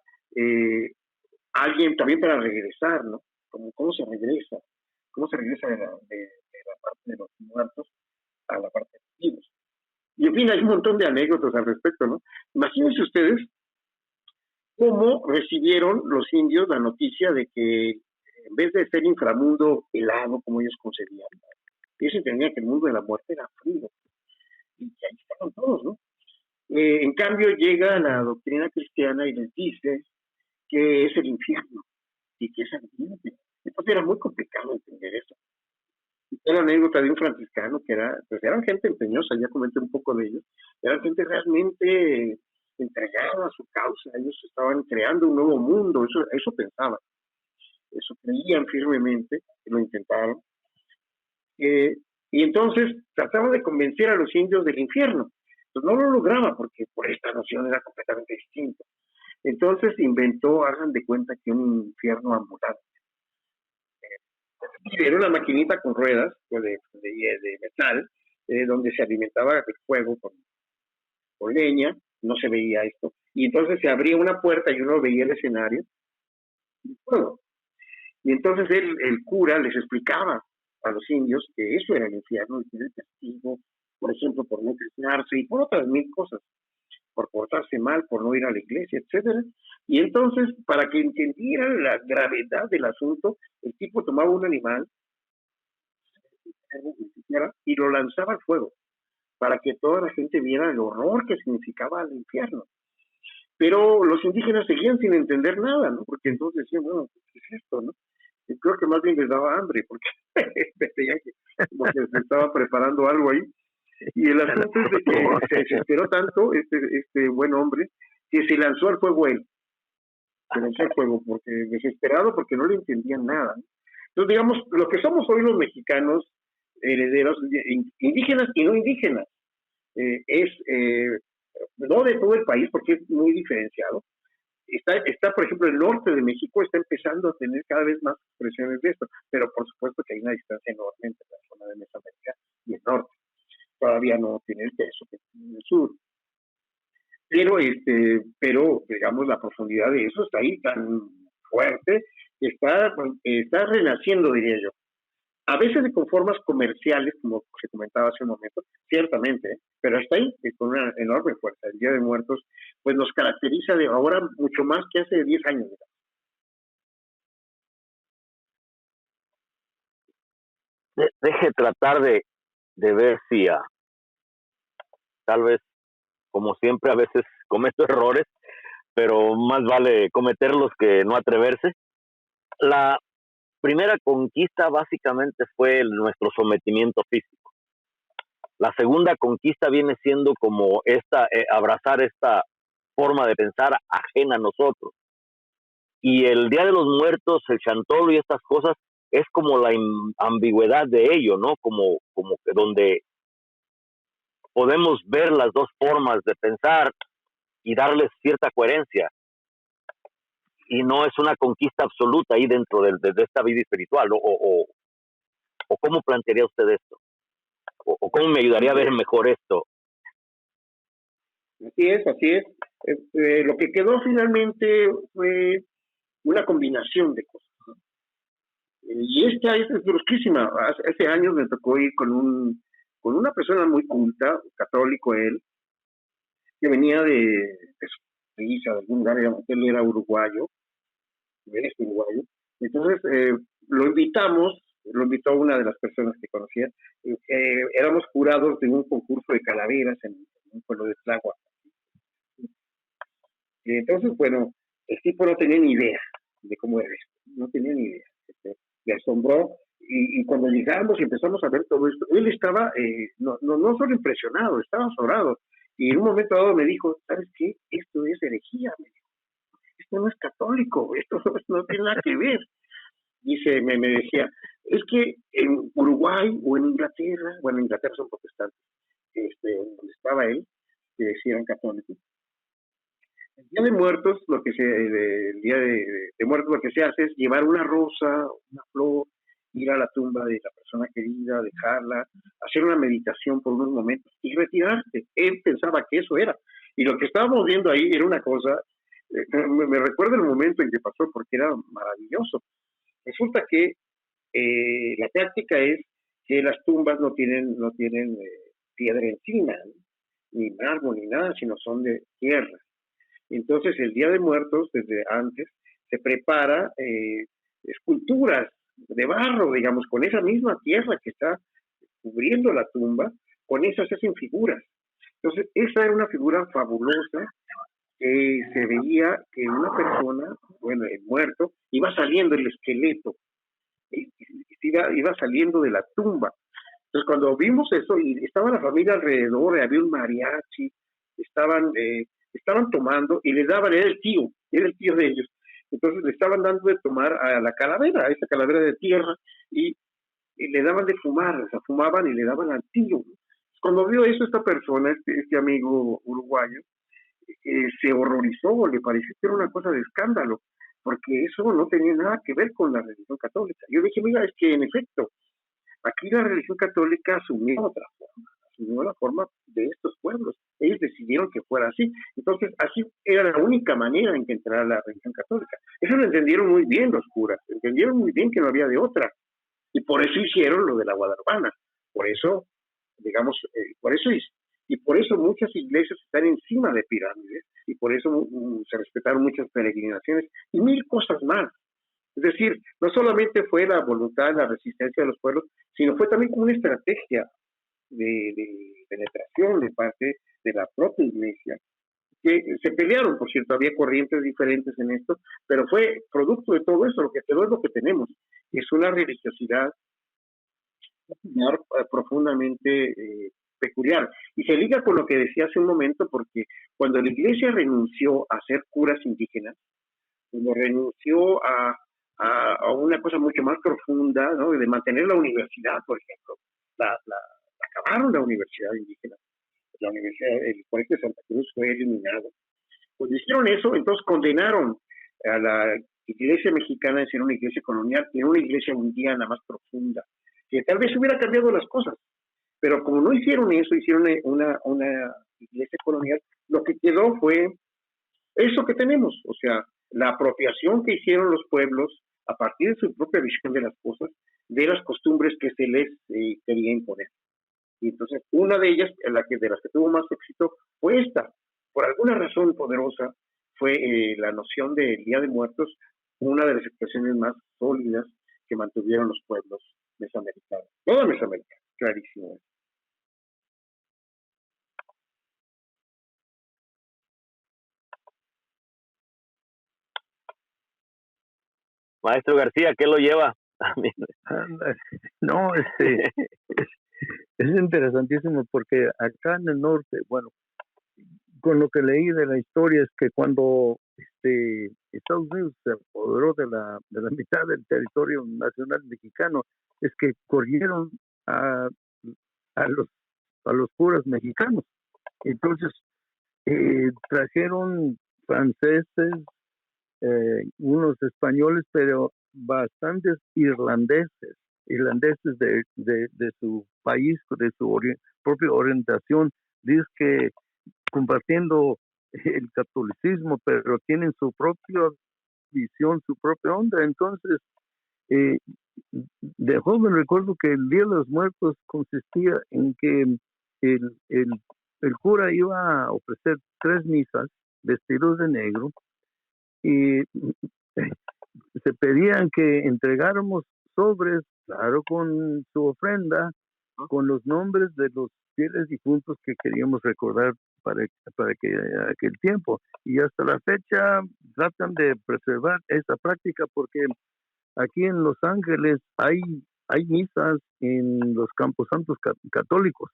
alguien también para regresar, ¿no? Como cómo se regresa de la parte de los muertos a la parte de los vivos. Y en fin, hay un montón de anécdotas al respecto, ¿no? Imagínense ustedes cómo recibieron los indios la noticia de que en vez de ser inframundo helado como ellos concebían, ellos entendían que el mundo de la muerte era frío. Y que ahí estaban todos, ¿no? En cambio llega la doctrina cristiana y les dice que es el infierno y que es ardiente. Entonces era muy complicado entender eso. Era la anécdota de un franciscano que pues eran gente empeñosa, ya comenté un poco de ellos, eran gente realmente entregada a su causa, ellos estaban creando un nuevo mundo, eso pensaban, eso creían firmemente, lo intentaron, y entonces trataban de convencer a los indios del infierno, pues no lo lograba porque por esta noción era completamente distinto. Entonces inventó, hagan de cuenta que un infierno ambulante. Era una maquinita con ruedas de metal, donde se alimentaba el fuego con leña, no se veía esto, y entonces se abría una puerta y uno veía el escenario y fuego. Y entonces el cura les explicaba a los indios que eso era el infierno, y que era el castigo, por ejemplo, por no cristianarse y por otras mil cosas, por portarse mal, por no ir a la iglesia, etcétera. Y entonces, para que entendieran la gravedad del asunto, el tipo tomaba un animal y lo lanzaba al fuego, para que toda la gente viera el horror que significaba el infierno. Pero los indígenas seguían sin entender nada, ¿no? Porque entonces decían, bueno, ¿qué es esto, no? Y creo que más bien les daba hambre, porque veían que se estaba preparando algo ahí. Y el asunto es de que se desesperó tanto este buen hombre que se lanzó al fuego él. Se lanzó al fuego porque desesperado, porque no le entendían nada, ¿no? Entonces, digamos, lo que somos hoy los mexicanos, herederos, indígenas y no indígenas, no de todo el país, porque es muy diferenciado. Está, por ejemplo, el norte de México está empezando a tener cada vez más expresiones de esto, pero por supuesto que hay una distancia enorme entre la zona de Mesoamérica y el norte. Todavía no tiene el peso que tiene el sur. Pero digamos, la profundidad de eso está ahí tan fuerte que está renaciendo, diría yo. A veces con formas comerciales, como se comentaba hace un momento, ciertamente, pero está ahí, con una enorme fuerza. El Día de Muertos, pues nos caracteriza de ahora mucho más que hace 10 años. Deje tratar de ver si tal vez, como siempre, a veces cometo errores, pero más vale cometerlos que no atreverse. La primera conquista básicamente fue nuestro sometimiento físico. La segunda conquista viene siendo como abrazar esta forma de pensar ajena a nosotros. Y el Día de los Muertos, el chantolo y estas cosas, es como la ambigüedad de ello, ¿no? Como que donde podemos ver las dos formas de pensar y darles cierta coherencia. Y no es una conquista absoluta ahí dentro de esta vida espiritual. ¿O cómo plantearía usted esto? ¿O cómo me ayudaría a ver mejor esto? Así es. Lo que quedó finalmente fue una combinación de cosas. Y esta es brusquísima. Hace años me tocó ir con una persona muy culta, católico él, que venía de Suiza, de algún lugar, él era uruguayo, Entonces lo invitó una de las personas que conocía. Éramos jurados de un concurso de calaveras en un pueblo de Tláhuac. Y entonces, bueno, el tipo no tenía ni idea de cómo era esto, no tenía ni idea. Le asombró, y cuando llegamos y empezamos a ver todo esto, él estaba no solo impresionado, estaba asombrado. Y en un momento dado me dijo, ¿sabes qué? Esto es herejía, me dijo. Esto no es católico, esto no tiene nada que ver. Me decía, es que en Uruguay o en Inglaterra, bueno, en Inglaterra son protestantes, donde estaba él, que decían católicos. El Día de Muertos, el Día de Muertos, lo que se hace es llevar una rosa, una flor, ir a la tumba de la persona querida, dejarla, hacer una meditación por unos momentos y retirarse. Él pensaba que eso era. Y lo que estábamos viendo ahí era una cosa Me recuerda el momento en que pasó porque era maravilloso. Resulta que la práctica es que las tumbas no tienen piedra encima, ¿no? Ni mármol ni nada, sino son de tierra. Entonces el Día de Muertos, desde antes, se prepara esculturas de barro, digamos, con esa misma tierra que está cubriendo la tumba, con eso se hacen figuras. Entonces, esa era una figura fabulosa que se veía que una persona, bueno, el muerto, iba saliendo el esqueleto, iba saliendo de la tumba. Entonces, cuando vimos eso, y estaba la familia alrededor, había un mariachi, estaban tomando, y les daban, era el tío de ellos. Entonces, le estaban dando de tomar a la calavera, a esa calavera de tierra, y le daban de fumar, o sea, fumaban y le daban al tío. Cuando vio eso esta persona, este amigo uruguayo, se horrorizó, le pareció que era una cosa de escándalo, porque eso no tenía nada que ver con la religión católica. Yo dije, mira, es que en efecto, aquí la religión católica asumió otra forma, asumió la forma de estos pueblos. Ellos decidieron que fuera así. Entonces, así era la única manera en que entrara la religión católica. Eso lo entendieron muy bien los curas, entendieron muy bien que no había de otra. Y por eso hicieron lo de la guadalupana. Por eso, digamos, y por eso muchas iglesias están encima de pirámides, y por eso se respetaron muchas peregrinaciones y mil cosas más. Es decir, no solamente fue la voluntad, la resistencia de los pueblos, sino fue también como una estrategia de penetración de parte de la propia iglesia, que se pelearon, por cierto, había corrientes diferentes en esto, pero fue producto de todo eso, lo que quedó es lo que tenemos, es una religiosidad profundamente peculiar. Y se liga con lo que decía hace un momento, porque cuando la iglesia renunció a ser curas indígenas, cuando renunció a una cosa mucho más profunda, ¿no? De mantener la universidad, por ejemplo, acabaron la universidad indígena, el Colegio de Santa Cruz fue eliminado. Cuando hicieron eso, entonces condenaron a la iglesia mexicana de ser una iglesia colonial y una iglesia indiana más profunda, que tal vez hubiera cambiado las cosas, pero como no hicieron eso, hicieron una iglesia colonial, lo que quedó fue eso que tenemos, o sea, la apropiación que hicieron los pueblos a partir de su propia visión de las cosas, de las costumbres que se les quería imponer. Y entonces, una de ellas, de las que tuvo más éxito, fue esta. Por alguna razón poderosa, fue la noción del Día de Muertos, una de las expresiones más sólidas que mantuvieron los pueblos mesoamericanos. Toda Mesoamérica, clarísimo. Maestro García, ¿qué lo lleva? No, es interesantísimo porque acá en el norte, bueno, con lo que leí de la historia es que cuando Estados Unidos se apoderó de la mitad del territorio nacional mexicano, es que corrieron a los curas mexicanos. Entonces trajeron franceses, unos españoles, pero bastantes irlandeses de su país, de su propia orientación. Dice que compartiendo el catolicismo, pero tienen su propia visión, su propia onda. Entonces, de joven recuerdo que el Día de los Muertos consistía en que el cura iba a ofrecer 3 misas vestidos de negro y se pedían que entregáramos sobres, claro, con su ofrenda, con los nombres de los fieles difuntos que queríamos recordar para que aquel tiempo. Y hasta la fecha tratan de preservar esa práctica porque aquí en Los Ángeles hay misas en los camposantos católicos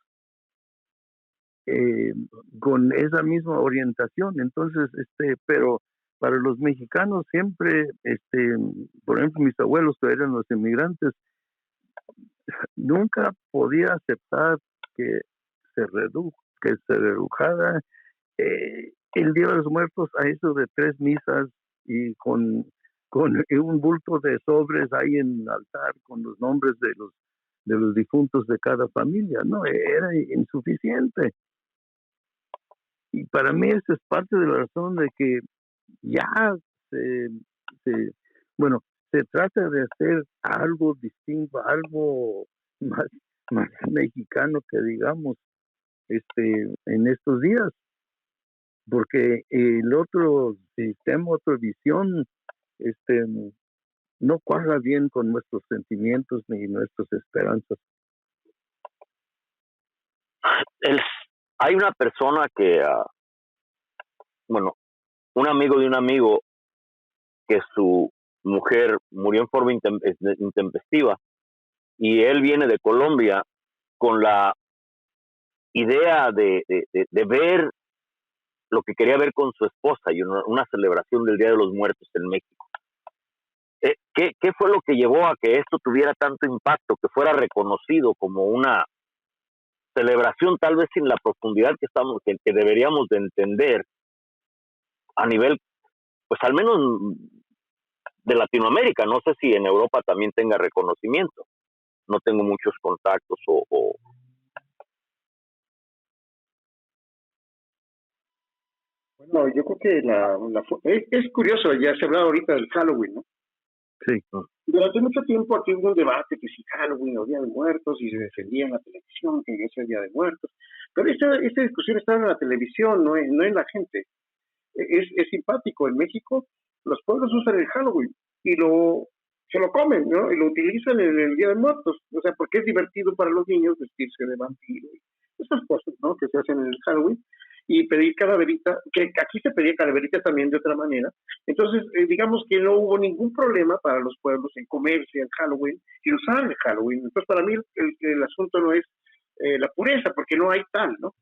con esa misma orientación. Entonces, pero para los mexicanos siempre, por ejemplo, mis abuelos que eran los inmigrantes, nunca podía aceptar que se redujara el Día de los Muertos a eso de 3 misas y con un bulto de sobres ahí en el altar con los nombres de los difuntos de cada familia. No, era insuficiente. Y para mí esa es parte de la razón de que ya se, se, bueno, se trata de hacer algo distinto, algo más, más mexicano que digamos, en estos días, porque el otro sistema, otra visión, este, no cuadra bien con nuestros sentimientos ni nuestras esperanzas. El- Hay una persona que, bueno, un amigo de un amigo que su mujer murió en forma intempestiva y él viene de Colombia con la idea de ver lo que quería ver con su esposa y una celebración del Día de los Muertos en México. ¿Qué fue lo que llevó a que esto tuviera tanto impacto, que fuera reconocido como una celebración tal vez sin la profundidad que deberíamos de entender a nivel, pues al menos de Latinoamérica? No sé si en Europa también tenga reconocimiento, no tengo muchos contactos o... Bueno, yo creo que es curioso, ya se ha hablado ahorita del Halloween, ¿no? Sí. Durante mucho tiempo aquí hubo un debate que si Halloween o Día de Muertos, y se defendía en la televisión que ese es Día de Muertos. Pero esta discusión estaba en la televisión, no en la gente. Es simpático. En México los pueblos usan el Halloween y se lo comen, ¿no? Y lo utilizan en el Día de Muertos. O sea, porque es divertido para los niños vestirse de vampiro y esas cosas, ¿no? Que se hacen en el Halloween. Y pedir calaverita, que aquí se pedía calaverita también de otra manera. Entonces, digamos que no hubo ningún problema para los pueblos en comerse el Halloween y usar el Halloween. Entonces, para mí el asunto no es la pureza, porque no hay tal, ¿no?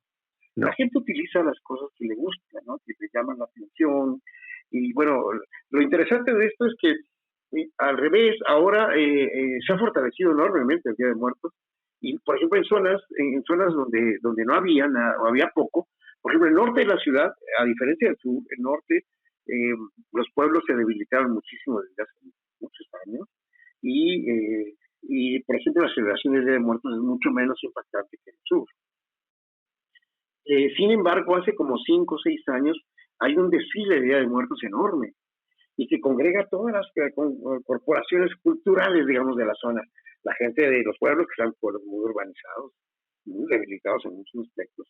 No. La gente utiliza las cosas que le gustan, ¿no? Que le llaman la atención. Y bueno, lo interesante de esto es que al revés, ahora se ha fortalecido enormemente el Día de Muertos. Y por ejemplo, en zonas donde no había nada, o había poco, por ejemplo, el norte de la ciudad, a diferencia del sur, el norte, los pueblos se debilitaron muchísimo desde hace muchos años. Y por ejemplo, la celebración del Día de Muertos es mucho menos impactante que el sur. Sin embargo, hace como 5 o 6 años hay un desfile de Día de Muertos enorme y que congrega todas las corporaciones culturales, digamos, de la zona. La gente de los pueblos, que son pueblos muy urbanizados, muy debilitados en muchos aspectos,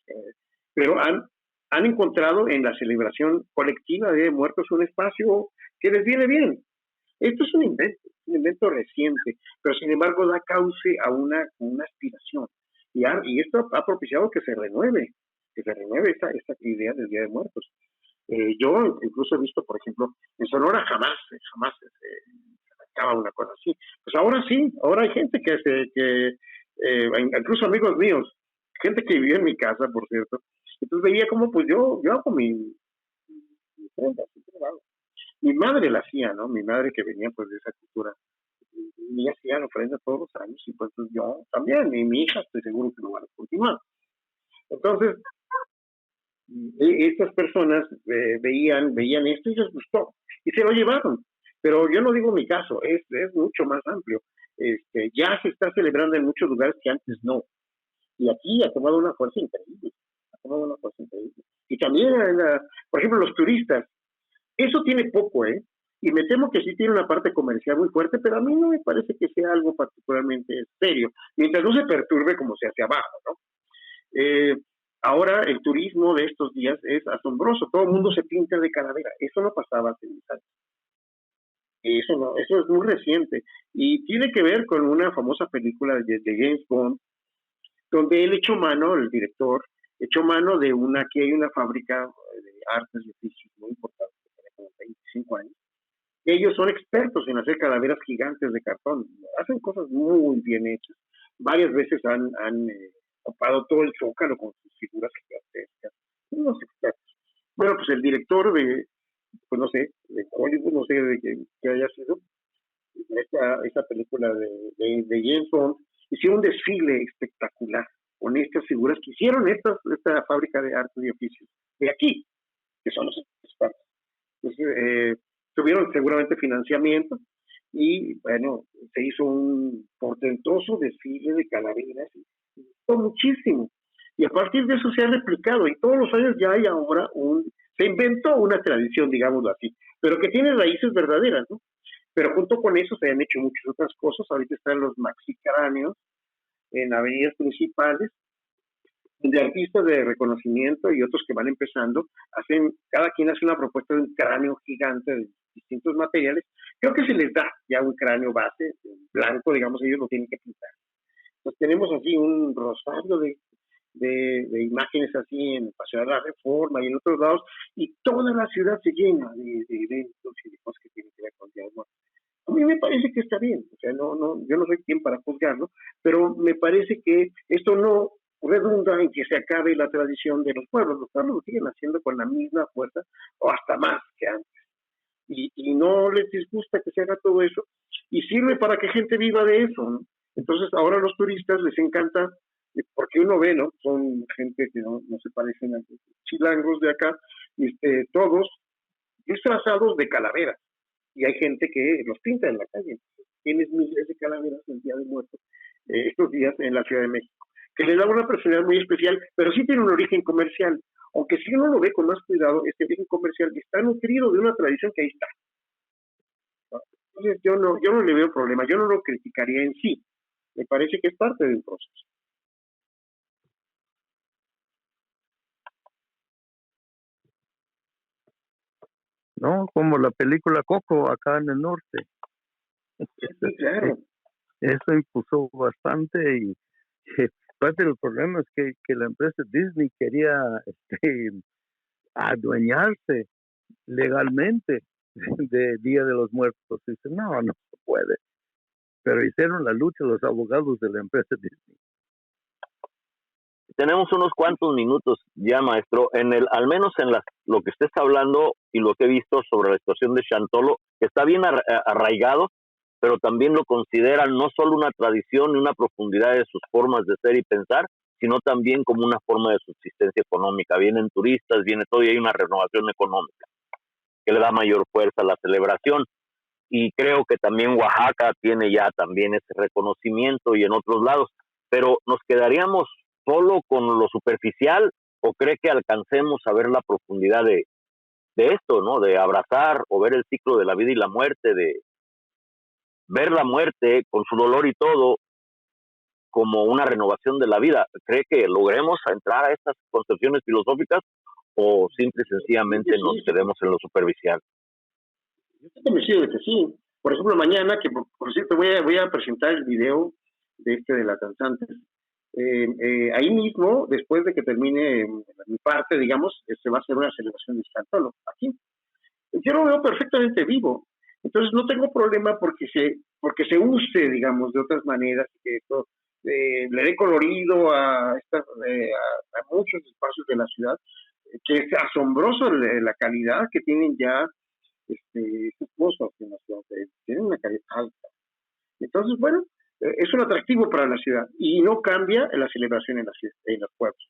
pero han encontrado en la celebración colectiva de Día de Muertos un espacio que les viene bien. Esto es un invento reciente, pero sin embargo da cauce a una aspiración. Y esto ha propiciado que se renueve esta idea del Día de Muertos. Yo incluso he visto, por ejemplo, en Sonora jamás se acaba una cosa así. Pues ahora sí, ahora hay gente incluso amigos míos, gente que vivía en mi casa, por cierto. Entonces veía como, pues yo hago mi prenda, mi madre la hacía, ¿no? Mi madre que venía pues de esa cultura, y hacían ofrendas todos los años, y pues yo también, y mi hija estoy seguro que lo van a continuar. Entonces, estas personas veían esto y les gustó y se lo llevaron. Pero yo no digo mi caso, es mucho más amplio. Ya se está celebrando en muchos lugares que antes no. Y aquí ha tomado una fuerza increíble. Y también, por ejemplo, los turistas. Eso tiene poco, ¿eh? Y me temo que sí tiene una parte comercial muy fuerte, pero a mí no me parece que sea algo particularmente serio, mientras no se perturbe como se hace abajo, ¿no? Ahora el turismo de estos días es asombroso, todo el mundo se pinta de calavera, eso no pasaba hace 10 años. Eso no, eso es muy reciente y tiene que ver con una famosa película de James Bond, donde él echó mano, el director, echó mano de aquí hay una fábrica de artes y oficios muy importante, que tiene como 25 años. Ellos son expertos en hacer calaveras gigantes de cartón, hacen cosas muy bien hechas. Varias veces han ocupado todo el Zócalo con sus figuras gigantescas. Unos expertos. Bueno, pues el director pues no sé, de Hollywood, no sé de qué haya sido, esta película de James Bond, hicieron un desfile espectacular con estas figuras que hicieron esta fábrica de artes y oficios de aquí, que son los expertos. Entonces, tuvieron seguramente financiamiento y bueno, se hizo un portentoso desfile de calaveras y gustó muchísimo. Y a partir de eso se ha replicado y todos los años ya hay ahora un Se inventó una tradición, digámoslo así, pero que tiene raíces verdaderas, ¿no? Pero junto con eso se han hecho muchas otras cosas. Ahorita están los maxicráneos en avenidas principales, de artistas de reconocimiento y otros que van empezando, cada quien hace una propuesta de un cráneo gigante de distintos materiales. Creo que se les da ya un cráneo base, blanco, digamos, ellos lo tienen que pintar. Entonces tenemos así un rosario de imágenes así en Paseo de la Reforma y en otros lados, y toda la ciudad se llena de eventos y de cosas que tienen que ver con Día de Muertos. A mí me parece que está bien, o sea, yo no soy quien para juzgarlo, pero me parece que esto no redunda en que se acabe la tradición de los pueblos lo siguen haciendo con la misma fuerza o hasta más que antes. Y no les disgusta que se haga todo eso, y sirve para que gente viva de eso, ¿no? Entonces ahora a los turistas les encanta, porque uno ve, ¿no? Son gente que no se parecen a los chilangos de acá, todos disfrazados de calaveras, y hay gente que los pinta en la calle. Tienes miles de calaveras el Día de Muertos estos días en la Ciudad de México, que le da una personalidad muy especial, pero sí tiene un origen comercial. Aunque si uno lo ve con más cuidado, este origen comercial está nutrido de una tradición que ahí está. Entonces yo no le veo problema, yo no lo criticaría en sí. Me parece que es parte del proceso. No, como la película Coco acá en el norte. Sí, claro. Eso impulsó bastante y parte del problema es que la empresa Disney quería adueñarse legalmente de Día de los Muertos. Dice, no se puede. Pero hicieron la lucha los abogados de la empresa Disney. Tenemos unos cuantos minutos ya, maestro, al menos en lo que usted está hablando y lo que he visto sobre la situación de Chantolo, que está bien arraigado, pero también lo consideran no solo una tradición y una profundidad de sus formas de ser y pensar, sino también como una forma de subsistencia económica. Vienen turistas, viene todo y hay una renovación económica que le da mayor fuerza a la celebración. Y creo que también Oaxaca tiene ya también ese reconocimiento y en otros lados, pero nos quedaríamos solo con lo superficial o cree que alcancemos a ver la profundidad de esto, ¿no? De abrazar o ver el ciclo de la vida y la muerte, de ver la muerte con su dolor y todo como una renovación de la vida. ¿Cree que logremos entrar a estas concepciones filosóficas o simple y sencillamente nos quedemos en lo superficial? Yo estoy convencido de que sí. Por ejemplo, mañana, que por cierto voy a presentar el video de las danzantes. Ahí mismo, después de que termine mi parte, digamos, se va a hacer una celebración de Chantolo, aquí. Yo lo veo perfectamente vivo. Entonces no tengo problema porque se use, digamos, de otras maneras, que esto le dé colorido a muchos espacios de la ciudad, que es asombroso la calidad que tienen ya estas cosas en la ciudad, tienen una calidad alta. Entonces, bueno, es un atractivo para la ciudad y no cambia la celebración en los pueblos.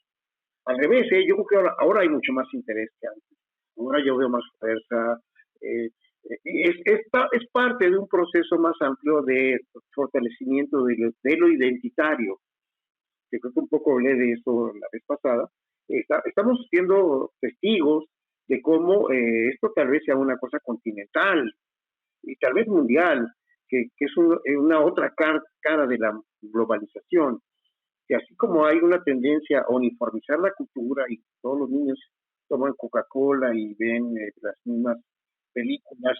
Al revés, yo creo que ahora hay mucho más interés que antes. Ahora yo veo más fuerza. Es parte de un proceso más amplio de fortalecimiento de lo identitario, que creo que un poco hablé de eso la vez pasada. Estamos siendo testigos de cómo esto tal vez sea una cosa continental y tal vez mundial, que es una otra cara de la globalización, que así como hay una tendencia a uniformizar la cultura y todos los niños toman Coca-Cola y ven las mismas películas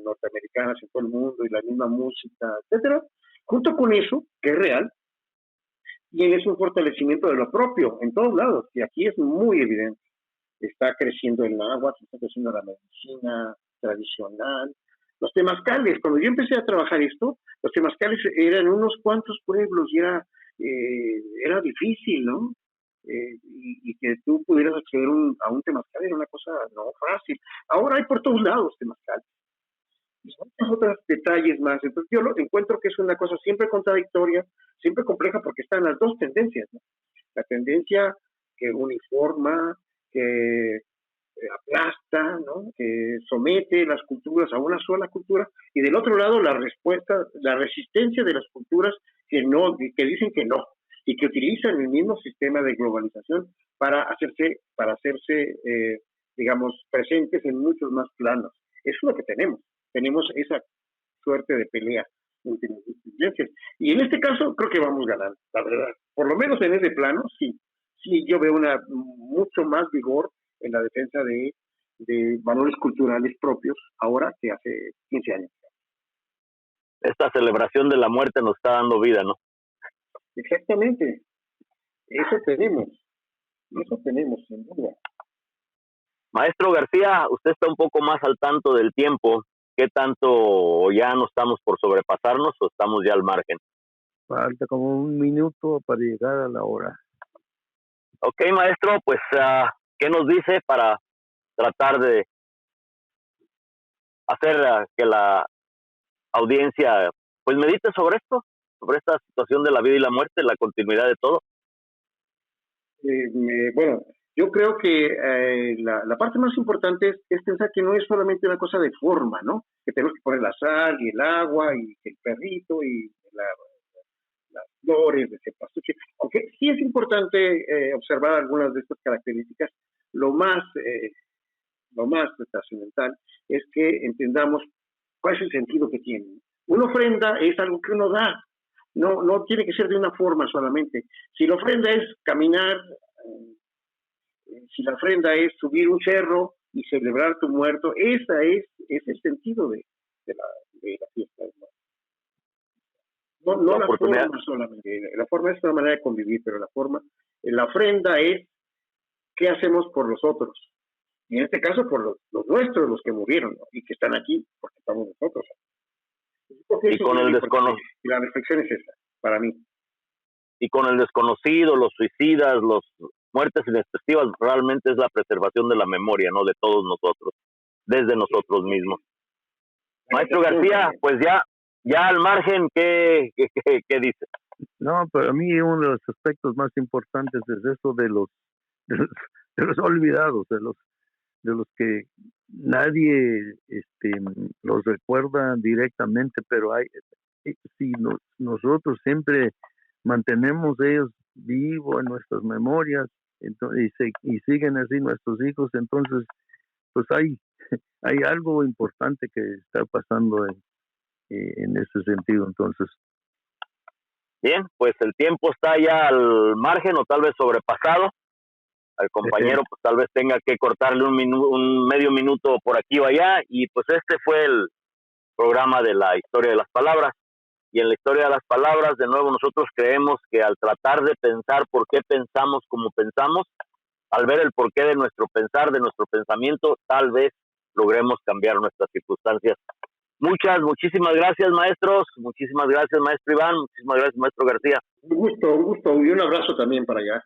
norteamericanas en todo el mundo y la misma música, etcétera, junto con eso, que es real, tienes un fortalecimiento de lo propio en todos lados, y aquí es muy evidente. Está creciendo el náhuatl, está creciendo la medicina tradicional. Los temazcales, cuando yo empecé a trabajar esto, los temazcales eran unos cuantos pueblos y era difícil, ¿no? Y que tú pudieras acceder a un temazcal era una cosa no fácil. Ahora hay por todos lados temazcales. Y muchos otros detalles más. Entonces yo lo encuentro que es una cosa siempre contradictoria, siempre compleja, porque están las dos tendencias, ¿no? La tendencia que uniforma, que aplasta, ¿no? Que somete las culturas a una sola cultura, y del otro lado la resistencia de las culturas que dicen que no, y que utilizan el mismo sistema de globalización para hacerse digamos, presentes en muchos más planos. Eso es lo que tenemos esa suerte de pelea entre las inteligencias. Y en este caso creo que vamos ganando, la verdad. Por lo menos en ese plano, sí yo veo mucho más vigor en la defensa de valores culturales propios ahora que hace 15 años. Esta celebración de la muerte nos está dando vida, ¿no? Exactamente. Eso tenemos, sin duda. Maestro García, usted está un poco más al tanto del tiempo. ¿Qué tanto ya no estamos por sobrepasarnos o estamos ya al margen? Falta como 1 minuto para llegar a la hora. Ok, maestro, pues, ¿qué nos dice para tratar de hacer que la audiencia pues medite sobre esto, sobre esta situación de la vida y la muerte, la continuidad de todo? Bueno, yo creo que la parte más importante es pensar que no es solamente una cosa de forma, ¿no? Que tenemos que poner la sal y el agua y el perrito y las flores de cempasúchil. Aunque sí es importante observar algunas de estas características, lo más trascendental es que entendamos cuál es el sentido que tiene. Una ofrenda es algo que uno da, no tiene que ser de una forma solamente. Si la ofrenda es caminar, si la ofrenda es subir un cerro y celebrar tu muerto, ese es el sentido de la fiesta. No la forma solamente. La forma es una manera de convivir, pero la ofrenda es qué hacemos por los otros. Y en este caso por los nuestros, los que murieron, ¿no? Y que están aquí porque estamos nosotros. Y con el desconocido. Y la reflexión es esa, para mí. Y con el desconocido, los suicidas, las muertes intempestivas, realmente es la preservación de la memoria, ¿no? De todos nosotros, desde nosotros mismos. Maestro García, pues ya al margen, ¿qué dice? No, para mí uno de los aspectos más importantes es eso de los olvidados, de los que nadie los recuerda directamente, pero si nosotros siempre mantenemos ellos vivos en nuestras memorias, entonces, y siguen así nuestros hijos, entonces pues hay algo importante que está pasando en ese sentido. Entonces, bien, pues el tiempo está ya al margen o tal vez sobrepasado. Al compañero pues tal vez tenga que cortarle un medio minuto por aquí o allá, y pues este fue el programa de la historia de las palabras. Y en la historia de las palabras, de nuevo, nosotros creemos que al tratar de pensar por qué pensamos como pensamos, al ver el porqué de nuestro pensar, de nuestro pensamiento, tal vez logremos cambiar nuestras circunstancias. Muchísimas gracias, maestros. Muchísimas gracias, maestro Iván. Muchísimas gracias, maestro García. Un gusto y un abrazo también para allá.